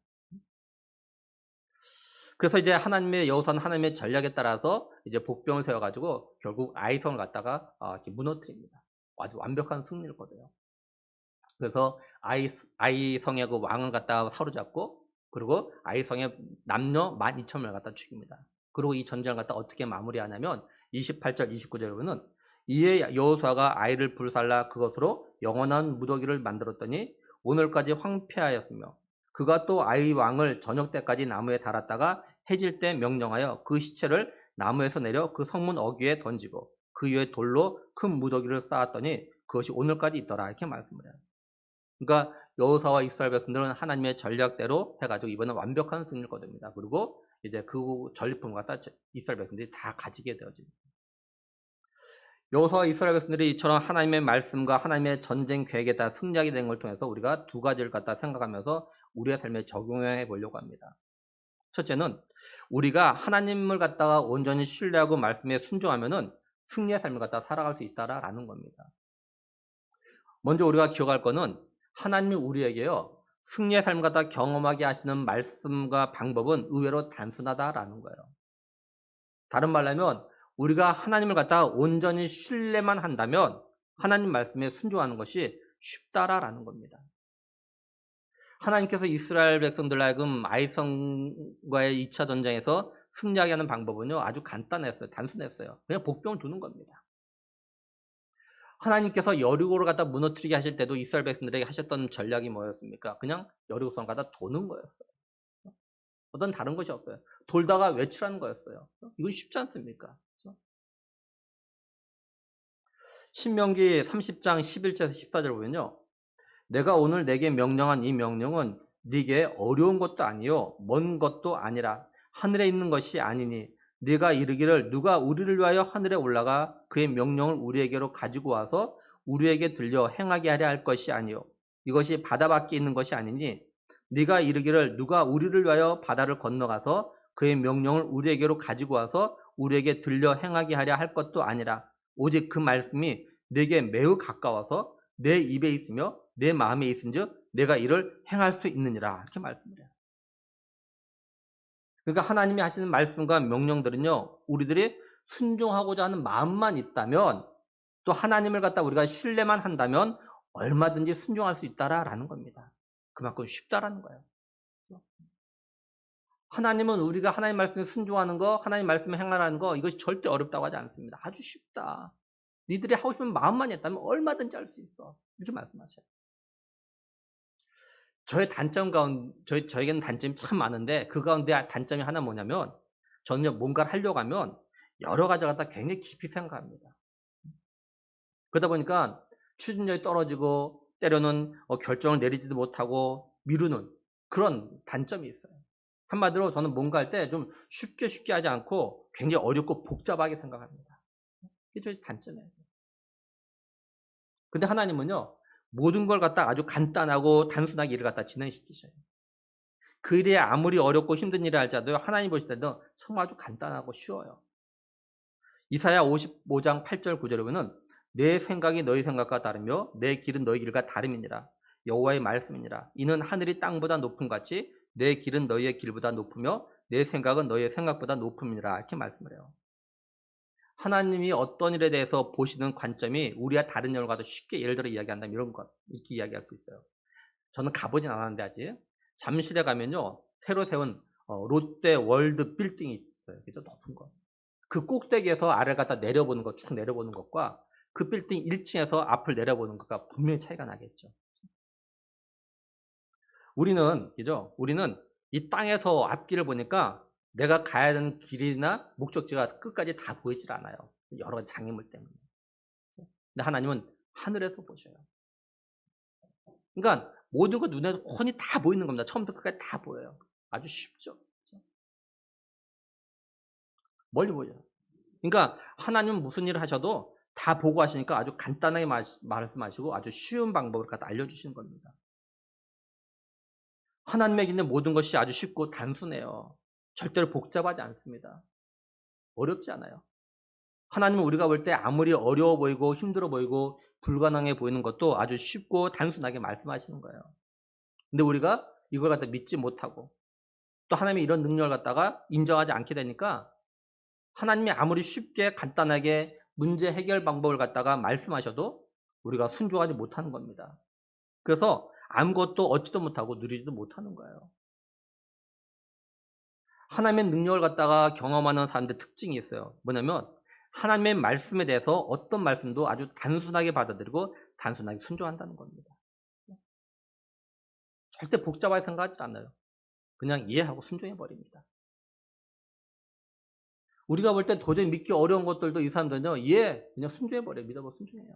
그래서 이제 여호수아는 하나님의 전략에 따라서 이제 복병을 세워가지고 결국 아이성을 갖다가 이렇게 무너뜨립니다. 아주 완벽한 승리를 거둬요. 그래서 아이성의 그 왕을 갖다가 사로잡고, 그리고 아이성의 남녀 12,000명을 갖다 죽입니다. 그리고 이 전쟁을 갖다 어떻게 마무리하냐면 28절 29절에 보면 이에 여호수아가 아이를 불살라 그것으로 영원한 무더기를 만들었더니 오늘까지 황폐하였으며 그가 또 아이 왕을 저녁 때까지 나무에 달았다가 해질 때 명령하여 그 시체를 나무에서 내려 그 성문 어귀에 던지고 그 위에 돌로 큰 무더기를 쌓았더니 그것이 오늘까지 있더라. 이렇게 말씀을 해요. 그러니까 여호수아와 이스라엘 백성들은 하나님의 전략대로 해가지고 이번에 완벽한 승리를 거둡니다. 그리고 이제 그 전리품을 갖다 이스라엘 백성들이 다 가지게 되어집니다. 여호수아와 이스라엘 백성들이 이처럼 하나님의 말씀과 하나님의 전쟁 계획에 따라 승리하게 된 걸 통해서 우리가 두 가지를 갖다 생각하면서 우리의 삶에 적용해 보려고 합니다. 첫째는 우리가 하나님을 갖다가 온전히 신뢰하고 말씀에 순종하면은 승리의 삶을 갖다 살아갈 수 있다라는 겁니다. 먼저 우리가 기억할 거는 하나님이 우리에게요 승리의 삶을 갖다 경험하게 하시는 말씀과 방법은 의외로 단순하다라는 거예요. 다른 말로 하면 우리가 하나님을 갖다가 온전히 신뢰만 한다면 하나님 말씀에 순종하는 것이 쉽다라는 겁니다. 하나님께서 이스라엘 백성들 하여금 아이성과의 2차 전쟁에서 승리하게 하는 방법은요 아주 간단했어요. 단순했어요. 그냥 복병을 두는 겁니다. 하나님께서 여리고를 갖다 무너뜨리게 하실 때도 이스라엘 백성들에게 하셨던 전략이 뭐였습니까? 그냥 여리고성을 갖다 도는 거였어요. 어떤 다른 것이 없어요. 돌다가 외치라는 거였어요. 이건 쉽지 않습니까? 신명기 30장 11절에서 14절 보면요. 내가 오늘 내게 명령한 이 명령은 네게 어려운 것도 아니요 먼 것도 아니라 하늘에 있는 것이 아니니 네가 이르기를 누가 우리를 위하여 하늘에 올라가 그의 명령을 우리에게로 가지고 와서 우리에게 들려 행하게 하려 할 것이 아니요 이것이 바다 밖에 있는 것이 아니니 네가 이르기를 누가 우리를 위하여 바다를 건너가서 그의 명령을 우리에게로 가지고 와서 우리에게 들려 행하게 하려 할 것도 아니라 오직 그 말씀이 네게 매우 가까워서 내 입에 있으며 내 마음에 있은즉 내가 이를 행할 수 있느니라 이렇게 말씀을 해요. 그러니까 하나님이 하시는 말씀과 명령들은요 우리들이 순종하고자 하는 마음만 있다면 또 하나님을 갖다 우리가 신뢰만 한다면 얼마든지 순종할 수 있다라는 겁니다. 그만큼 쉽다라는 거예요. 하나님은 우리가 하나님 말씀에 순종하는 거, 하나님 말씀에 행하라는 거, 이것이 절대 어렵다고 하지 않습니다. 아주 쉽다. 니들이 하고 싶으면 마음만 했다면 얼마든지 할 수 있어. 이렇게 말씀하셔요. 저에게는 단점이 참 많은데, 그 가운데 단점이 하나 뭐냐면, 저는요, 뭔가를 하려고 하면, 여러 가지를 갖다 굉장히 깊이 생각합니다. 그러다 보니까, 추진력이 떨어지고, 때로는 결정을 내리지도 못하고, 미루는 그런 단점이 있어요. 한마디로 저는 뭔가 할 때 좀 쉽게 하지 않고, 굉장히 어렵고 복잡하게 생각합니다. 이게 저의 단점이에요. 근데 하나님은요, 모든 걸 갖다 아주 간단하고 단순하게 일을 갖다 진행시키셔요. 그 일이 아무리 어렵고 힘든 일을 할지라도 하나님 보실 때도 정말 아주 간단하고 쉬워요. 이사야 55장 8절 9절에 보면 내 생각이 너희 생각과 다르며 내 길은 너희 길과 다름이니라. 여호와의 말씀이니라. 이는 하늘이 땅보다 높음 같이 내 길은 너희의 길보다 높으며 내 생각은 너희의 생각보다 높음이니라. 이렇게 말씀을 해요. 하나님이 어떤 일에 대해서 보시는 관점이 우리와 다른 영역과도 쉽게 예를 들어 이야기한다면 이런 것 이렇게 이야기할 수 있어요. 저는 가보진 않았는데 아직 잠실에 가면요 새로 세운 롯데 월드 빌딩이 있어요. 그죠? 높은 거. 그 꼭대기에서 아래 갖다 내려보는 것, 쭉 내려보는 것과 그 빌딩 1층에서 앞을 내려보는 것과 분명히 차이가 나겠죠. 그죠? 우리는 이 땅에서 앞길을 보니까 내가 가야 되는 길이나 목적지가 끝까지 다 보이질 않아요. 여러 가지 장애물 때문에. 근데 하나님은 하늘에서 보셔요. 그러니까 모든 것 눈에 훤히 다 보이는 겁니다. 처음부터 끝까지 다 보여요. 아주 쉽죠. 멀리 보여요. 그러니까 하나님은 무슨 일을 하셔도 다 보고 하시니까 아주 간단하게 말씀하시고 아주 쉬운 방법을 갖다 알려주시는 겁니다. 하나님에게 있는 모든 것이 아주 쉽고 단순해요. 절대로 복잡하지 않습니다. 어렵지 않아요. 하나님은 우리가 볼 때 아무리 어려워 보이고 힘들어 보이고 불가능해 보이는 것도 아주 쉽고 단순하게 말씀하시는 거예요. 근데 우리가 이걸 갖다 믿지 못하고 또 하나님의 이런 능력을 갖다가 인정하지 않게 되니까 하나님이 아무리 쉽게 간단하게 문제 해결 방법을 갖다가 말씀하셔도 우리가 순종하지 못하는 겁니다. 그래서 아무것도 얻지도 못하고 누리지도 못하는 거예요. 하나님의 능력을 갖다가 경험하는 사람들의 특징이 있어요. 뭐냐면 하나님의 말씀에 대해서 어떤 말씀도 아주 단순하게 받아들이고 단순하게 순종한다는 겁니다. 절대 복잡하게 생각하지 않아요. 그냥 이해하고 순종해 버립니다. 우리가 볼 때 도저히 믿기 어려운 것들도 이 사람들은요, 그냥 순종해 버려요. 믿어보고 순종해요.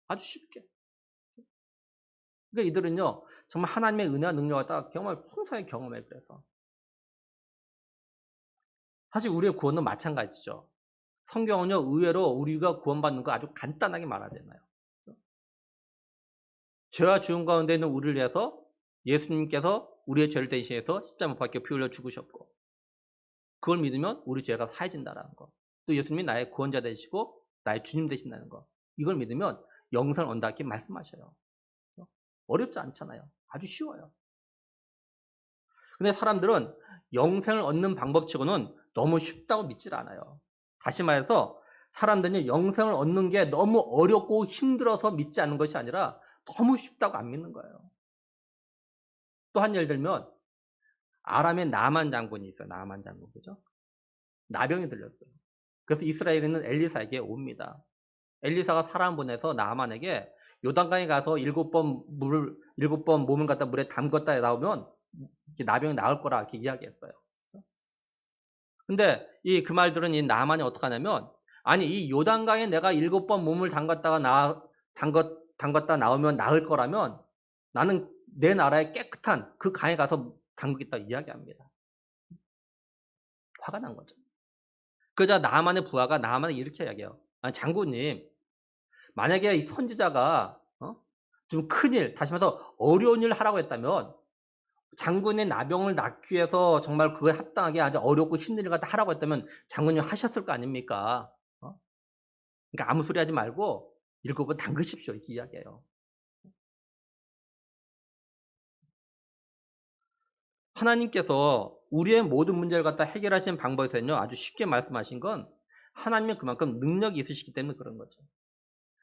아주 쉽게. 그러니까 이들은요, 정말 하나님의 은혜와 능력을 갖다가 정말 풍성하게 경험해요. 그래서 사실 우리의 구원은 마찬가지죠. 성경은요, 의외로 우리가 구원받는 거 아주 간단하게 말하잖아요. 죄와 죽음 가운데 있는 우리를 위해서 예수님께서 우리의 죄를 대신해서 십자가 못 박혀 피 흘려 죽으셨고, 그걸 믿으면 우리 죄가 사해진다는 거. 또 예수님이 나의 구원자 되시고 나의 주님 되신다는 거. 이걸 믿으면 영생을 얻는다 이렇게 말씀하셔요. 어렵지 않잖아요. 아주 쉬워요. 근데 사람들은 영생을 얻는 방법치고는 너무 쉽다고 믿질 않아요. 다시 말해서 사람들은 영생을 얻는 게 너무 어렵고 힘들어서 믿지 않는 것이 아니라 너무 쉽다고 안 믿는 거예요. 또 한 예를 들면 아람의 나만 장군이 있어요. 나만 장군. 그죠? 나병이 들렸어요. 그래서 이스라엘에 있는 엘리사에게 옵니다. 엘리사가 사람 보내서 나만에게 요단강에 가서 7번 몸을 갖다 물에 담궜다 나오면 나병이 나을 거라 이렇게 이야기했어요. 근데 그 말 들은 이 나만이 어떡하냐면, 아니 이 요단강에 내가 7번 몸을 담갔다 나오면 나을 거라면 나는 내 나라의 깨끗한 그 강에 가서 담그겠다 이야기합니다. 화가 난 거죠. 그러자 나만의 부하가 나만에 이렇게 이야기해요. 아니 장군님, 만약에 이 선지자가 좀 큰일, 다시 말해서 어려운 일을 하라고 했다면 장군의 나병을 낫기 위해서 정말 그거에 합당하게 아주 어렵고 힘든 일을 갖다 하라고 했다면 장군님 하셨을 거 아닙니까? 그러니까 아무 소리 하지 말고 7번 담그십시오. 이렇게 이야기해요. 하나님께서 우리의 모든 문제를 갖다 해결하시는 방법에서는요, 아주 쉽게 말씀하신 건 하나님은 그만큼 능력이 있으시기 때문에 그런 거죠.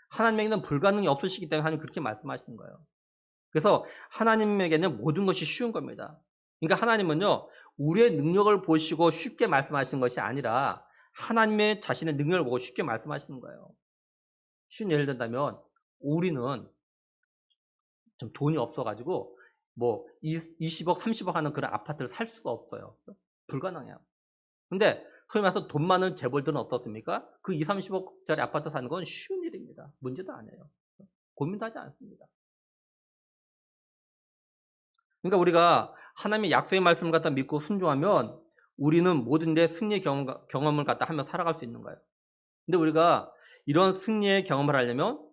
하나님에게는 불가능이 없으시기 때문에 하나님 그렇게 말씀하시는 거예요. 그래서 하나님에게는 모든 것이 쉬운 겁니다. 그러니까 하나님은요, 우리의 능력을 보시고 쉽게 말씀하시는 것이 아니라 하나님의 자신의 능력을 보고 쉽게 말씀하시는 거예요. 쉬운 예를 든다면 우리는 좀 돈이 없어가지고 뭐 20억, 30억 하는 그런 아파트를 살 수가 없어요. 불가능해요. 근데 소위 말해서 돈 많은 재벌들은 어떻습니까? 그 2, 30억짜리 아파트 사는 건 쉬운 일입니다. 문제도 아니에요. 고민도 하지 않습니다. 그러니까 우리가 하나님의 약속의 말씀을 갖다 믿고 순종하면 우리는 모든 데 승리의 경험을 갖다 하며 살아갈 수 있는 거예요. 근데 우리가 이런 승리의 경험을 하려면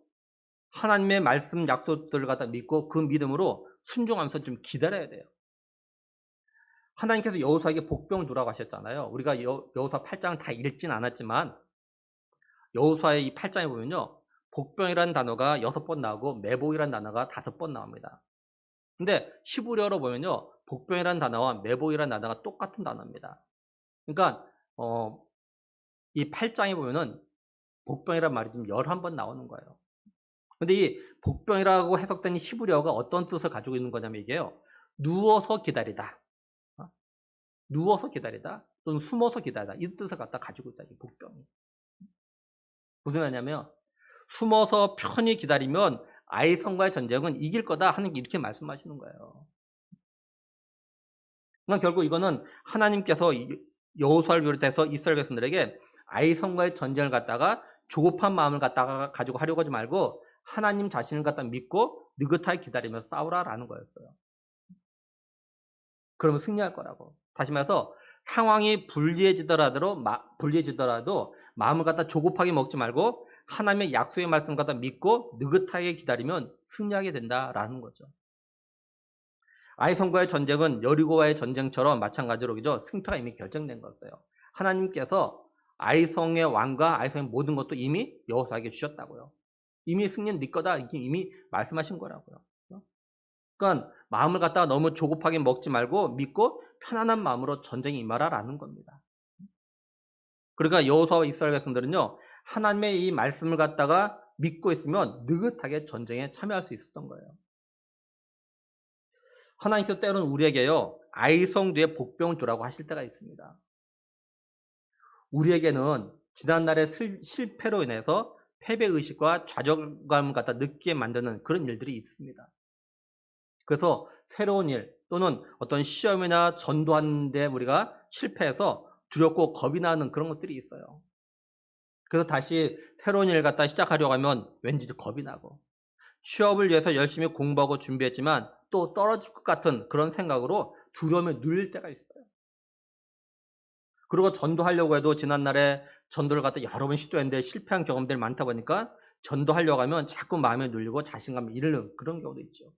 하나님의 말씀 약속들을 갖다 믿고 그 믿음으로 순종하면서 좀 기다려야 돼요. 하나님께서 여호수아에게 복병을 두라고 하셨잖아요. 우리가 여호수아 8장을 다 읽진 않았지만 여호수아의 이 8장에 보면요. 복병이라는 단어가 6번 나오고 매복이라는 단어가 5번 나옵니다. 근데 히브리어로 보면요. 복병이라는 단어와 매복이라는 단어가 똑같은 단어입니다. 그러니까 이 8장에 보면은 복병이라는 말이 좀 11번 나오는 거예요. 근데 이 복병이라고 해석된 히브리어가 어떤 뜻을 가지고 있는 거냐면 이게요. 누워서 기다리다. 누워서 기다리다 또는 숨어서 기다리다 이 뜻을 갖다 가지고 있다. 이 복병이. 무슨 말이냐면 숨어서 편히 기다리면 아이성과의 전쟁은 이길 거다 하는 게 이렇게 말씀하시는 거예요. 그러니까 결국 이거는 하나님께서 여호수아를 비롯해서 이스라엘 백성들에게 아이성과의 전쟁을 갖다가 조급한 마음을 갖다가 가지고 하려고 하지 말고 하나님 자신을 갖다 믿고 느긋하게 기다리며 싸우라라는 거였어요. 그러면 승리할 거라고. 다시 말해서 상황이 불리해지더라도 마음을 갖다 조급하게 먹지 말고 하나님의 약속의 말씀을 갖다 믿고 느긋하게 기다리면 승리하게 된다라는 거죠. 아이성과의 전쟁은 여리고와의 전쟁처럼 마찬가지로 그죠? 승패가 이미 결정된 거였어요. 하나님께서 아이성의 왕과 아이성의 모든 것도 이미 여호수아에게 주셨다고요. 이미 승리는 네 거다 이미 말씀하신 거라고요. 그러니까 마음을 갖다가 너무 조급하게 먹지 말고 믿고 편안한 마음으로 전쟁에 임하라라는 겁니다. 그러니까 여호수아와 이스라엘 백성들은요. 하나님의 이 말씀을 갖다가 믿고 있으면 느긋하게 전쟁에 참여할 수 있었던 거예요. 하나님께서 때로는 우리에게요. 아이성 뒤에 복병을 두라고 하실 때가 있습니다. 우리에게는 지난날의 실패로 인해서 패배의식과 좌절감을 갖다 느끼게 만드는 그런 일들이 있습니다. 그래서 새로운 일 또는 어떤 시험이나 전도하는데 우리가 실패해서 두렵고 겁이 나는 그런 것들이 있어요. 그래서 다시 새로운 일을 갖다 시작하려고 하면 왠지 겁이 나고 취업을 위해서 열심히 공부하고 준비했지만 또 떨어질 것 같은 그런 생각으로 두려움에 눌릴 때가 있어요. 그리고 전도하려고 해도 지난날에 전도를 갖다 여러 번 시도했는데 실패한 경험들이 많다 보니까 전도하려고 하면 자꾸 마음에 눌리고 자신감을 잃는 그런 경우도 있죠.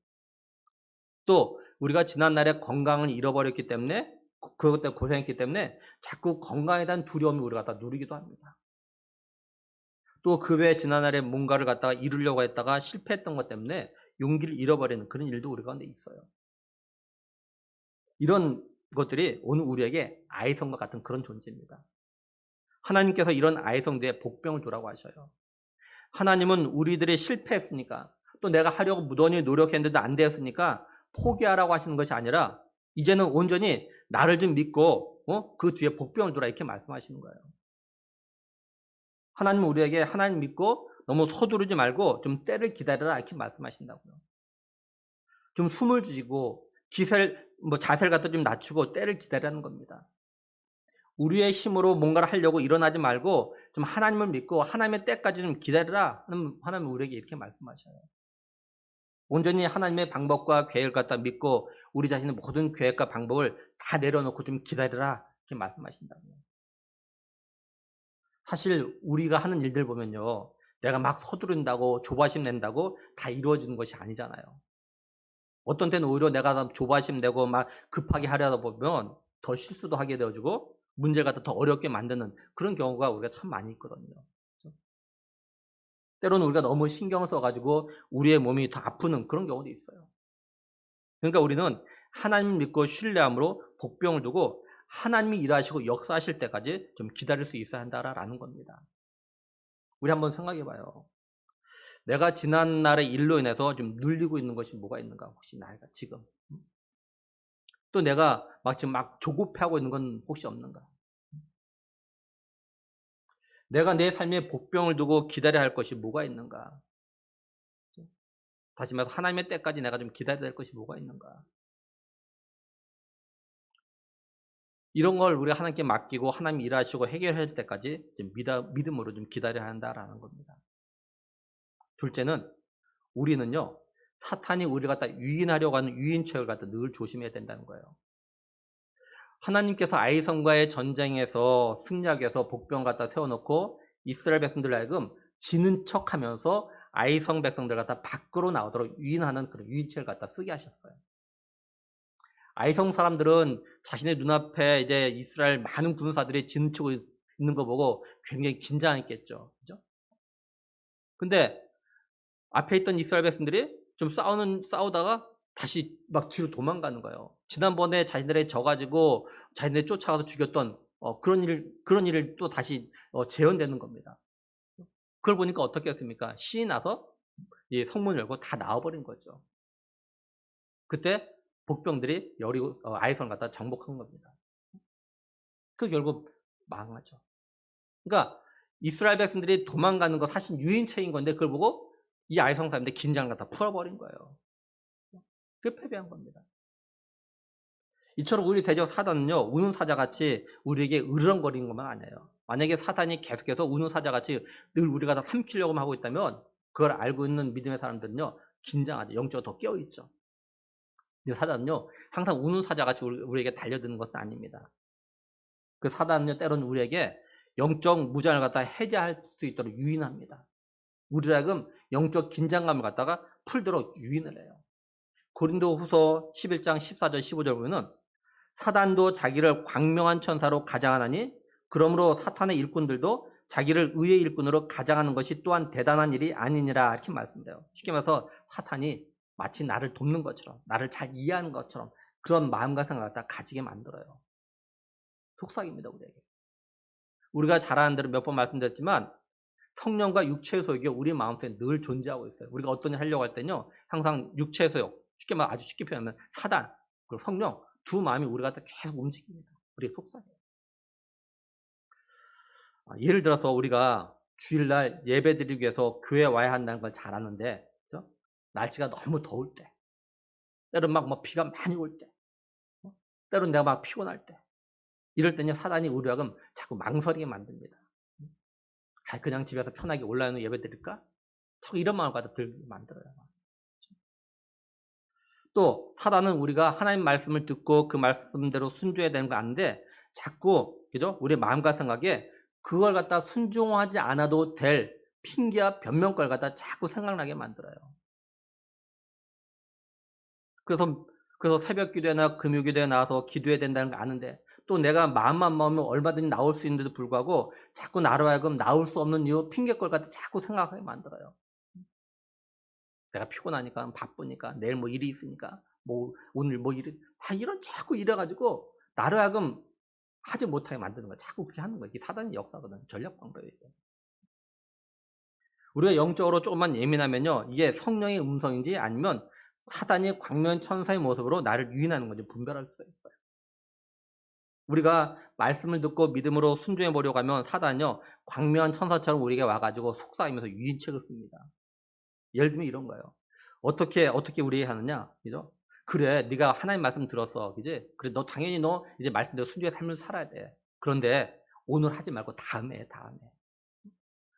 또 우리가 지난날에 건강을 잃어버렸기 때문에 그것 때문에 고생했기 때문에 자꾸 건강에 대한 두려움이 우리가 갖다 누리기도 합니다. 또 그 외에 지난날에 뭔가를 갖다가 이루려고 했다가 실패했던 것 때문에 용기를 잃어버리는 그런 일도 우리 가운데 있어요. 이런 것들이 오늘 우리에게 아이성과 같은 그런 존재입니다. 하나님께서 이런 아이성들의 복병을 두라고 하셔요. 하나님은 우리들이 실패했으니까 또 내가 하려고 무던히 노력했는데도 안 되었으니까 포기하라고 하시는 것이 아니라 이제는 온전히 나를 좀 믿고 그 뒤에 복병을 두라 이렇게 말씀하시는 거예요. 하나님은 우리에게 하나님 믿고 너무 서두르지 말고 좀 때를 기다려라 이렇게 말씀하신다고요. 좀 숨을 주시고 자세를 갖다 좀 낮추고 때를 기다리라는 겁니다. 우리의 힘으로 뭔가를 하려고 일어나지 말고 좀 하나님을 믿고 하나님의 때까지 좀 기다려라 하나님은 우리에게 이렇게 말씀하셔요. 온전히 하나님의 방법과 계획을 갖다 믿고 우리 자신의 모든 계획과 방법을 다 내려놓고 좀 기다려라 이렇게 말씀하신다고요. 사실 우리가 하는 일들 보면요. 내가 막 서두른다고 조바심 낸다고 다 이루어지는 것이 아니잖아요. 어떤 때는 오히려 내가 조바심 내고 막 급하게 하려다 보면 더 실수도 하게 되어지고 문제를 갖다 더 어렵게 만드는 그런 경우가 우리가 참 많이 있거든요. 그렇죠? 때로는 우리가 너무 신경을 써가지고 우리의 몸이 더 아프는 그런 경우도 있어요. 그러니까 우리는 하나님 믿고 신뢰함으로 복병을 두고 하나님이 일하시고 역사하실 때까지 좀 기다릴 수 있어야 한다라는 겁니다. 우리 한번 생각해 봐요. 내가 지난날의 일로 인해서 좀 눌리고 있는 것이 뭐가 있는가? 혹시 나이가 지금. 또 내가 지금 조급해하고 있는 건 혹시 없는가? 내가 내 삶에 복병을 두고 기다려야 할 것이 뭐가 있는가? 다시 말해서 하나님의 때까지 내가 좀 기다려야 될 것이 뭐가 있는가? 이런 걸 우리가 하나님께 맡기고 하나님 일하시고 해결할 때까지 좀 믿음으로 좀 기다려야 한다라는 겁니다. 둘째는 우리는요, 사탄이 우리를 갖다 유인하려고 하는 유인책을 갖다 늘 조심해야 된다는 거예요. 하나님께서 아이성과의 전쟁에서 승리하기 위해서 복병 갖다 세워놓고 이스라엘 백성들 하여금 지는 척하면서 아이성 백성들 갖다 밖으로 나오도록 유인하는 그런 유인책을 갖다 쓰게 하셨어요. 아이성 사람들은 자신의 눈앞에 이제 이스라엘 많은 군사들이 지는 치고 있는 거 보고 굉장히 긴장했겠죠. 그죠? 근데 앞에 있던 이스라엘 백성들이 좀 싸우다가 다시 뒤로 도망가는 거예요. 지난번에 자신들이 져가지고 자신들이 쫓아가서 죽였던 그런 일을 또 다시 재현되는 겁니다. 그걸 보니까 어떻게 했습니까? 신이 나서 이 성문 열고 다 나와버린 거죠. 그때 복병들이 아이성을 갖다 정복한 겁니다. 그 결국 망하죠. 그러니까 이스라엘 백성들이 도망가는 거 사실 유인체인 건데 그걸 보고 이 아이성 사람들이 긴장을 갖다 풀어버린 거예요. 그게 패배한 겁니다. 이처럼 우리 대적 사단은요, 우는 사자같이 우리에게 으르렁거리는 것만 아니에요. 만약에 사단이 계속해서 우는 사자같이 늘 우리가 다 삼키려고만 하고 있다면 그걸 알고 있는 믿음의 사람들은요, 긴장하죠. 영적으로 더 깨어있죠. 근데 사단은요, 항상 우는 사자같이 우리에게 달려드는 것은 아닙니다. 그 사단은요, 때로는 우리에게 영적 무장을 갖다 해제할 수 있도록 유인합니다. 우리를 하여금 영적 긴장감을 갖다가 풀도록 유인을 해요. 고린도후서 11장 14절 15절 보면은 사단도 자기를 광명한 천사로 가장하나니 그러므로 사탄의 일꾼들도 자기를 의의 일꾼으로 가장하는 것이 또한 대단한 일이 아니니라 이렇게 말씀해요. 쉽게 말해서 사탄이 마치 나를 돕는 것처럼 나를 잘 이해하는 것처럼 그런 마음과 생각을 갖다 가지게 만들어요. 속삭입니다. 우리가 잘 아는 대로 몇 번 말씀드렸지만 성령과 육체의 소욕이 우리 마음속에 늘 존재하고 있어요. 우리가 어떤 일을 하려고 할 때는요. 항상 육체의 소욕, 아주 쉽게 표현하면 사단, 그리고 성령 두 마음이 우리가 계속 움직입니다. 우리 속삭여요. 예를 들어서 우리가 주일날 예배드리기 위해서 교회 와야 한다는 걸 잘 아는데 그렇죠? 날씨가 너무 더울 때 때로는 비가 많이 올 때 때로는 내가 피곤할 때 이럴 때는 사단이 우리 하여금 자꾸 망설이게 만듭니다. 그냥 집에서 편하게 온라인으로 예배드릴까? 자꾸 이런 마음을 갖다 들게 만들어요. 또 사단은 우리가 하나님 말씀을 듣고 그 말씀대로 순종해야 되는 거 아는데 자꾸 그죠? 우리 마음과 생각에 그걸 갖다 순종하지 않아도 될 핑계와 변명걸 갖다 자꾸 생각나게 만들어요. 그래서 새벽 기도회나 금요 기도회에 나와서 기도해야 된다는 거 아는데 또 내가 마음만 먹으면 얼마든지 나올 수 있는데도 불구하고 자꾸 나로 하여금 나올 수 없는 이유 핑계걸 갖다 자꾸 생각하게 만들어요. 내가 피곤하니까 바쁘니까 내일 일이 있으니까 오늘 이런 자꾸 이래가지고 나로 하여금 하지 못하게 만드는 거야. 자꾸 그렇게 하는 거야. 이게 사단의 역사거든. 전략 방법이에요. 우리가 영적으로 조금만 예민하면요. 이게 성령의 음성인지 아니면 사단이 광면 천사의 모습으로 나를 유인하는 건지 분별할 수가 있어요. 우리가 말씀을 듣고 믿음으로 순종해 보려고 하면 사단이요. 광면 천사처럼 우리에게 와가지고 속삭이면서 유인책을 씁니다. 예를 들면 이런 거예요. 어떻게 우리 하느냐, 그죠? 그래, 네가 하나님 말씀 들었어, 그지? 그래, 너 당연히 이제 말씀대로 순종의 삶을 살아야 돼. 그런데 오늘 하지 말고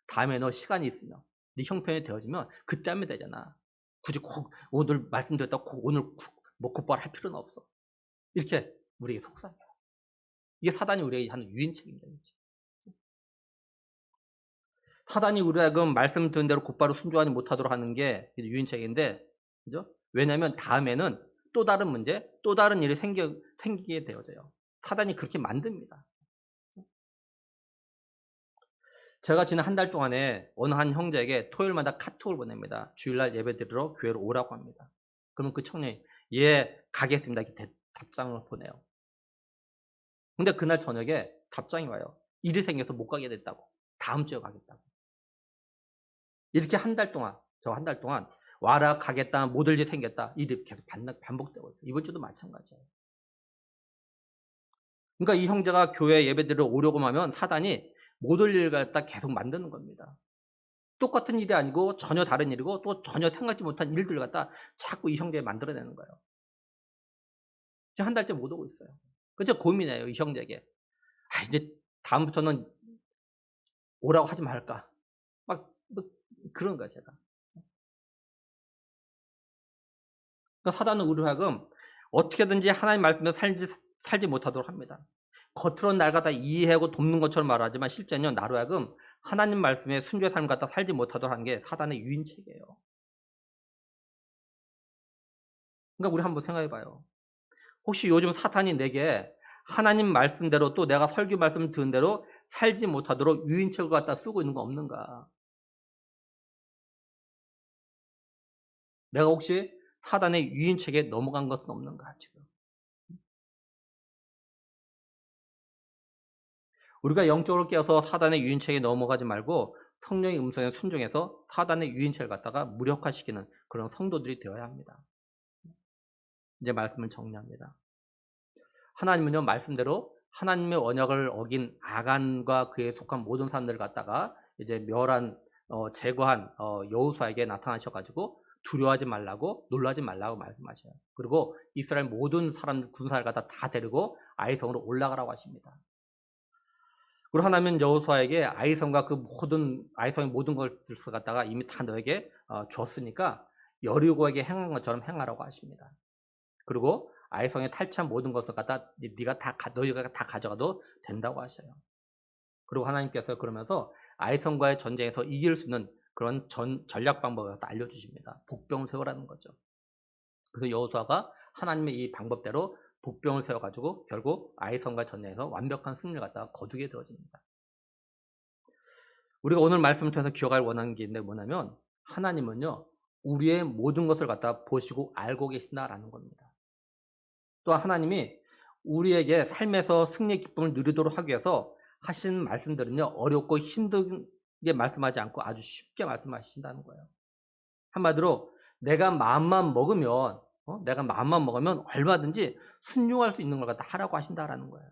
다음에 너 시간이 있으면, 네 형편이 되어지면 그때 하면 되잖아. 굳이 꼭 오늘 말씀드렸다고 꼭 오늘 곧바로 할 필요는 없어. 이렇게 우리에게 속삭여요. 이게 사단이 우리에게 하는 유인책입니다. 사단이 우리 하여금 말씀 듣는 대로 곧바로 순종하지 못하도록 하는 게 유인책인데, 그죠? 왜냐하면 다음에는 또 다른 문제, 또 다른 일이 생기게 되어져요. 사단이 그렇게 만듭니다. 제가 지난 한 달 동안에 어느 한 형제에게 토요일마다 카톡을 보냅니다. 주일날 예배드리러 교회로 오라고 합니다. 그러면 그 청년이 예, 가겠습니다. 이렇게 답장을 보내요. 근데 그날 저녁에 답장이 와요. 일이 생겨서 못 가게 됐다고. 다음 주에 가겠다고. 이렇게 한 달 동안 저 한 달 동안 와라 가겠다 못 올 일 생겼다 일이 계속 반복되고 있어요. 이번 주도 마찬가지예요. 그러니까 이 형제가 교회 예배드리러 오려고 하면 사단이 못 올 일을 갖다 계속 만드는 겁니다. 똑같은 일이 아니고 전혀 다른 일이고 또 전혀 생각지 못한 일들을 갖다 자꾸 이 형제에 만들어내는 거예요. 지금 한 달째 못 오고 있어요. 그래서 고민해요, 이 형제에게. 이제 다음부터는 오라고 하지 말까. 뭐 그런 거야, 제가. 그러니까 사단은 우리로 하여금 어떻게든지 하나님 말씀에 살지 못하도록 합니다. 겉으로는 날 갖다 이해하고 돕는 것처럼 말하지만 실제는 나로 하여금 하나님 말씀에 순종의 삶을 갖다 살지 못하도록 하는 게 사단의 유인책이에요. 그러니까 우리 한번 생각해 봐요. 혹시 요즘 사탄이 내게 하나님 말씀대로 또 내가 설교 말씀 들은 대로 살지 못하도록 유인책을 갖다 쓰고 있는 거 없는가? 내가 혹시 사단의 유인책에 넘어간 것은 없는가 지금? 우리가 영적으로 깨어서 사단의 유인책에 넘어가지 말고 성령의 음성에 순종해서 사단의 유인책을 갖다가 무력화시키는 그런 성도들이 되어야 합니다. 이제 말씀을 정리합니다. 하나님은요, 말씀대로 하나님의 언약을 어긴 아간과 그에 속한 모든 사람들을 갖다가 이제 멸한, 제거한 여호수아에게 나타나셔가지고 두려워하지 말라고, 놀라지 말라고 말씀하셔요. 그리고 이스라엘 모든 사람 군사를 갖다 다 데리고 아이성으로 올라가라고 하십니다. 그리고 하나님은 여호수아에게 아이성과 그 모든 아이성의 모든 것을 갖다가 이미 다 너에게 줬으니까 여리고에게 행한 것처럼 행하라고 하십니다. 그리고 아이성에 탈취한 모든 것을 갖다 너희가 다 가져가도 된다고 하셔요. 그리고 하나님께서 그러면서 아이성과의 전쟁에서 이길 수 있는 그런 전략 방법을 갖다 알려주십니다. 복병을 세우라는 거죠. 그래서 여호수아가 하나님의 이 방법대로 복병을 세워가지고 결국 아이성과 전쟁에서 완벽한 승리를 갖다가 거두게 되어집니다. 우리가 오늘 말씀을 통해서 기억할 원하는 게 있는데 뭐냐면 하나님은요 우리의 모든 것을 갖다 보시고 알고 계신다라는 겁니다. 또 하나님이 우리에게 삶에서 승리의 기쁨을 누리도록 하기 위해서 하신 말씀들은요 어렵고 힘들게 말씀하지 않고 아주 쉽게 말씀하신다는 거예요. 한마디로 내가 마음만 먹으면 얼마든지 순종할 수 있는 걸 갖다 하라고 하신다라는 거예요.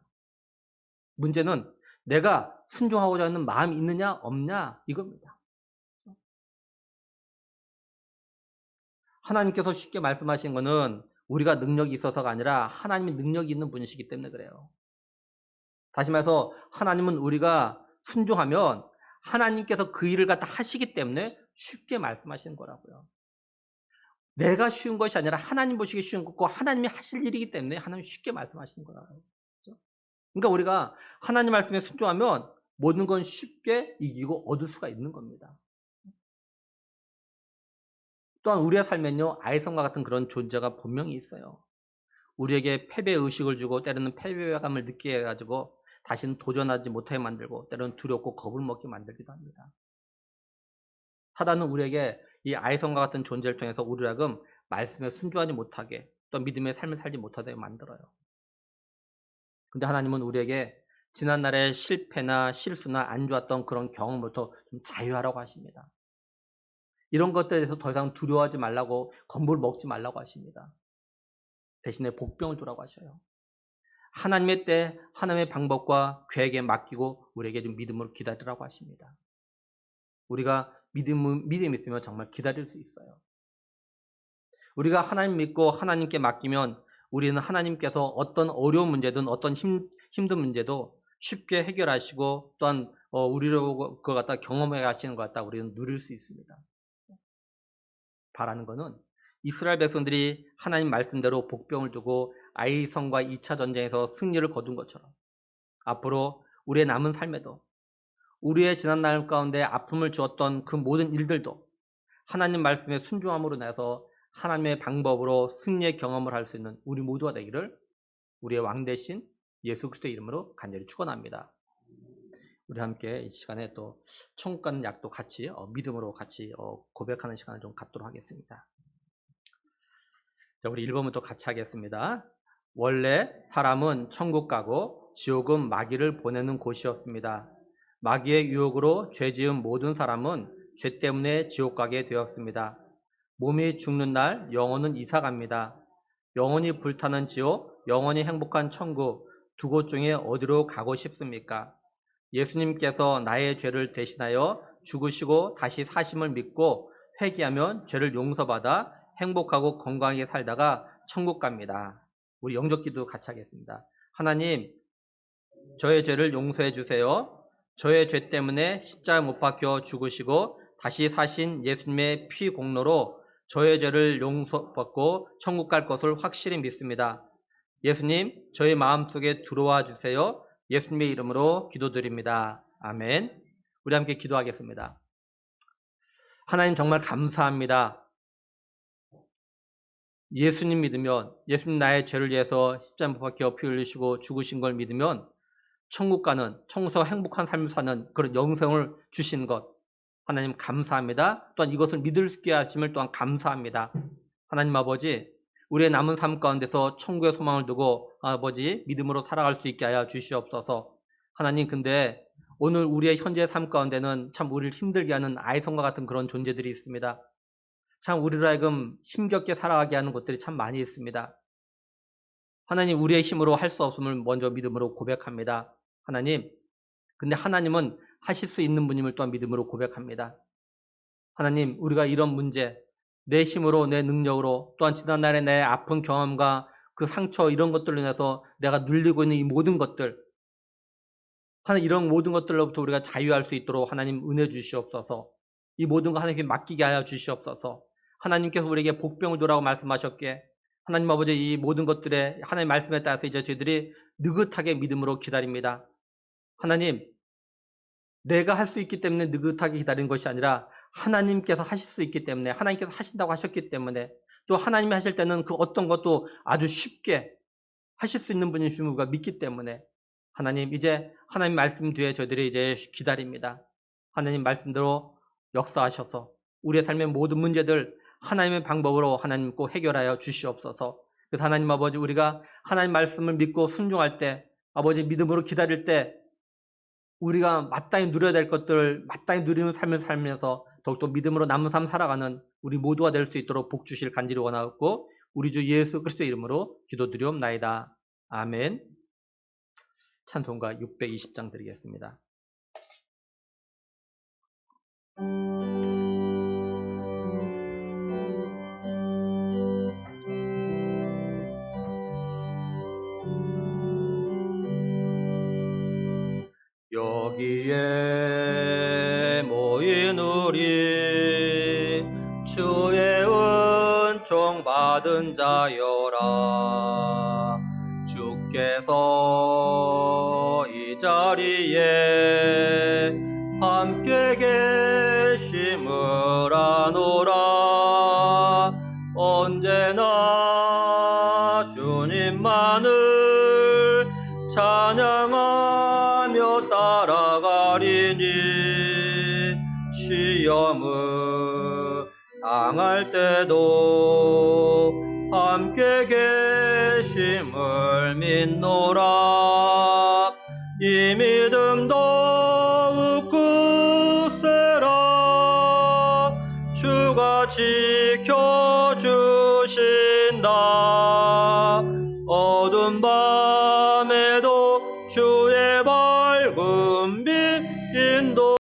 문제는 내가 순종하고자 하는 마음이 있느냐 없냐 이겁니다. 하나님께서 쉽게 말씀하신 거는 우리가 능력이 있어서가 아니라 하나님이 능력이 있는 분이시기 때문에 그래요. 다시 말해서 하나님은 우리가 순종하면 하나님께서 그 일을 갖다 하시기 때문에 쉽게 말씀하시는 거라고요. 내가 쉬운 것이 아니라 하나님 보시기 쉬운 거고 하나님이 하실 일이기 때문에 하나님이 쉽게 말씀하시는 거라고요. 그렇죠? 그러니까 우리가 하나님 말씀에 순종하면 모든 건 쉽게 이기고 얻을 수가 있는 겁니다. 또한 우리의 삶에는요 아이성과 같은 그런 존재가 분명히 있어요. 우리에게 패배의식을 주고 때로는 패배감을 느끼게 해가지고 다시는 도전하지 못하게 만들고 때로는 두렵고 겁을 먹게 만들기도 합니다. 사단은 우리에게 이 아이성과 같은 존재를 통해서 우리를 하여금 말씀에 순종하지 못하게 또 믿음의 삶을 살지 못하게 만들어요. 근데 하나님은 우리에게 지난날의 실패나 실수나 안 좋았던 그런 경험부터 좀 자유하라고 하십니다. 이런 것들에 대해서 더 이상 두려워하지 말라고 겁을 먹지 말라고 하십니다. 대신에 복병을 두라고 하셔요. 하나님의 때 하나님의 방법과 계획에 맡기고 우리에게 좀 믿음으로 기다리라고 하십니다. 우리가 믿음이 있으면 정말 기다릴 수 있어요. 우리가 하나님 믿고 하나님께 맡기면 우리는 하나님께서 어떤 어려운 문제든 어떤 힘든 문제도 쉽게 해결하시고 또한 우리로 그거 갖다 경험해 가시는 것 갖다 우리는 누릴 수 있습니다. 바라는 것은 이스라엘 백성들이 하나님 말씀대로 복병을 두고 아이성과 2차 전쟁에서 승리를 거둔 것처럼 앞으로 우리의 남은 삶에도 우리의 지난날 가운데 아픔을 주었던 그 모든 일들도 하나님 말씀에 순종함으로 인해서 하나님의 방법으로 승리의 경험을 할 수 있는 우리 모두가 되기를 우리의 왕 대신 예수 그리스도의 이름으로 간절히 축원합니다. 우리 함께 이 시간에 또 천국 가는 약도 같이 믿음으로 같이 고백하는 시간을 좀 갖도록 하겠습니다. 자, 우리 1번부터 같이 하겠습니다. 원래 사람은 천국 가고 지옥은 마귀를 보내는 곳이었습니다. 마귀의 유혹으로 죄 지은 모든 사람은 죄 때문에 지옥 가게 되었습니다. 몸이 죽는 날 영혼은 이사 갑니다. 영원히 불타는 지옥, 영원히 행복한 천국, 두 곳 중에 어디로 가고 싶습니까? 예수님께서 나의 죄를 대신하여 죽으시고 다시 사심을 믿고 회개하면 죄를 용서받아 행복하고 건강하게 살다가 천국 갑니다. 우리 영접기도 같이 하겠습니다. 하나님, 저의 죄를 용서해 주세요. 저의 죄 때문에 십자가에 못 박혀 죽으시고 다시 사신 예수님의 피 공로로 저의 죄를 용서받고 천국 갈 것을 확실히 믿습니다. 예수님, 저의 마음속에 들어와 주세요. 예수님의 이름으로 기도드립니다. 아멘. 우리 함께 기도하겠습니다. 하나님 정말 감사합니다. 예수님 믿으면, 예수님 나의 죄를 위해서 십자가에 못 박혀 피 흘리시고 죽으신 걸 믿으면 천국 가는, 천국에서 행복한 삶을 사는 그런 영생을 주신 것, 하나님 감사합니다. 또한 이것을 믿을 수 있게 하심을 또한 감사합니다. 하나님 아버지, 우리의 남은 삶 가운데서 천국의 소망을 두고 아버지 믿음으로 살아갈 수 있게 하여 주시옵소서. 하나님, 근데 오늘 우리의 현재 삶 가운데는 참 우리를 힘들게 하는 아이성과 같은 그런 존재들이 있습니다. 참 우리로 하여금 힘겹게 살아가게 하는 것들이 참 많이 있습니다. 하나님, 우리의 힘으로 할 수 없음을 먼저 믿음으로 고백합니다. 하나님, 근데 하나님은 하실 수 있는 분임을 또한 믿음으로 고백합니다. 하나님, 우리가 이런 문제, 내 힘으로, 내 능력으로, 또한 지난날의 내 아픈 경험과 그 상처 이런 것들로 인해서 내가 눌리고 있는 이 모든 것들, 하나님 이런 모든 것들로부터 우리가 자유할 수 있도록 하나님 은혜 주시옵소서. 이 모든 거 하나님께 맡기게 하여 주시옵소서. 하나님께서 우리에게 복병을 두라고 말씀하셨기에 하나님 아버지 이 모든 것들에 하나님 말씀에 따라서 이제 저희들이 느긋하게 믿음으로 기다립니다. 하나님, 내가 할 수 있기 때문에 느긋하게 기다리는 것이 아니라 하나님께서 하실 수 있기 때문에, 하나님께서 하신다고 하셨기 때문에, 또 하나님이 하실 때는 그 어떤 것도 아주 쉽게 하실 수 있는 분이심을 우리가 믿기 때문에 하나님, 이제 하나님 말씀 뒤에 저희들이 이제 기다립니다. 하나님 말씀대로 역사하셔서 우리의 삶의 모든 문제들 하나님의 방법으로 하나님 꼭 해결하여 주시옵소서. 그래서 하나님 아버지, 우리가 하나님 말씀을 믿고 순종할 때, 아버지 믿음으로 기다릴 때 우리가 마땅히 누려야 될 것들을 마땅히 누리는 삶을 살면서 더욱더 믿음으로 남은 삶 살아가는 우리 모두가 될 수 있도록 복 주실 간절히 원하옵고 우리 주 예수 그리스도의 이름으로 기도드리옵나이다. 아멘. 찬송가 620장 드리겠습니다. 여기에 모인 우리 주의 은총 받은 자여라. 주께서 이 자리에 함께 계심을 아노라. 언제나 주님만을 찬양하며 따라가리니 시험을 당할 때도 함께 계심을 믿노라. 이 믿음 더욱 굳세라. 주가 지켜주신다. 어두운 밤에도 주의 밝은 빛 인도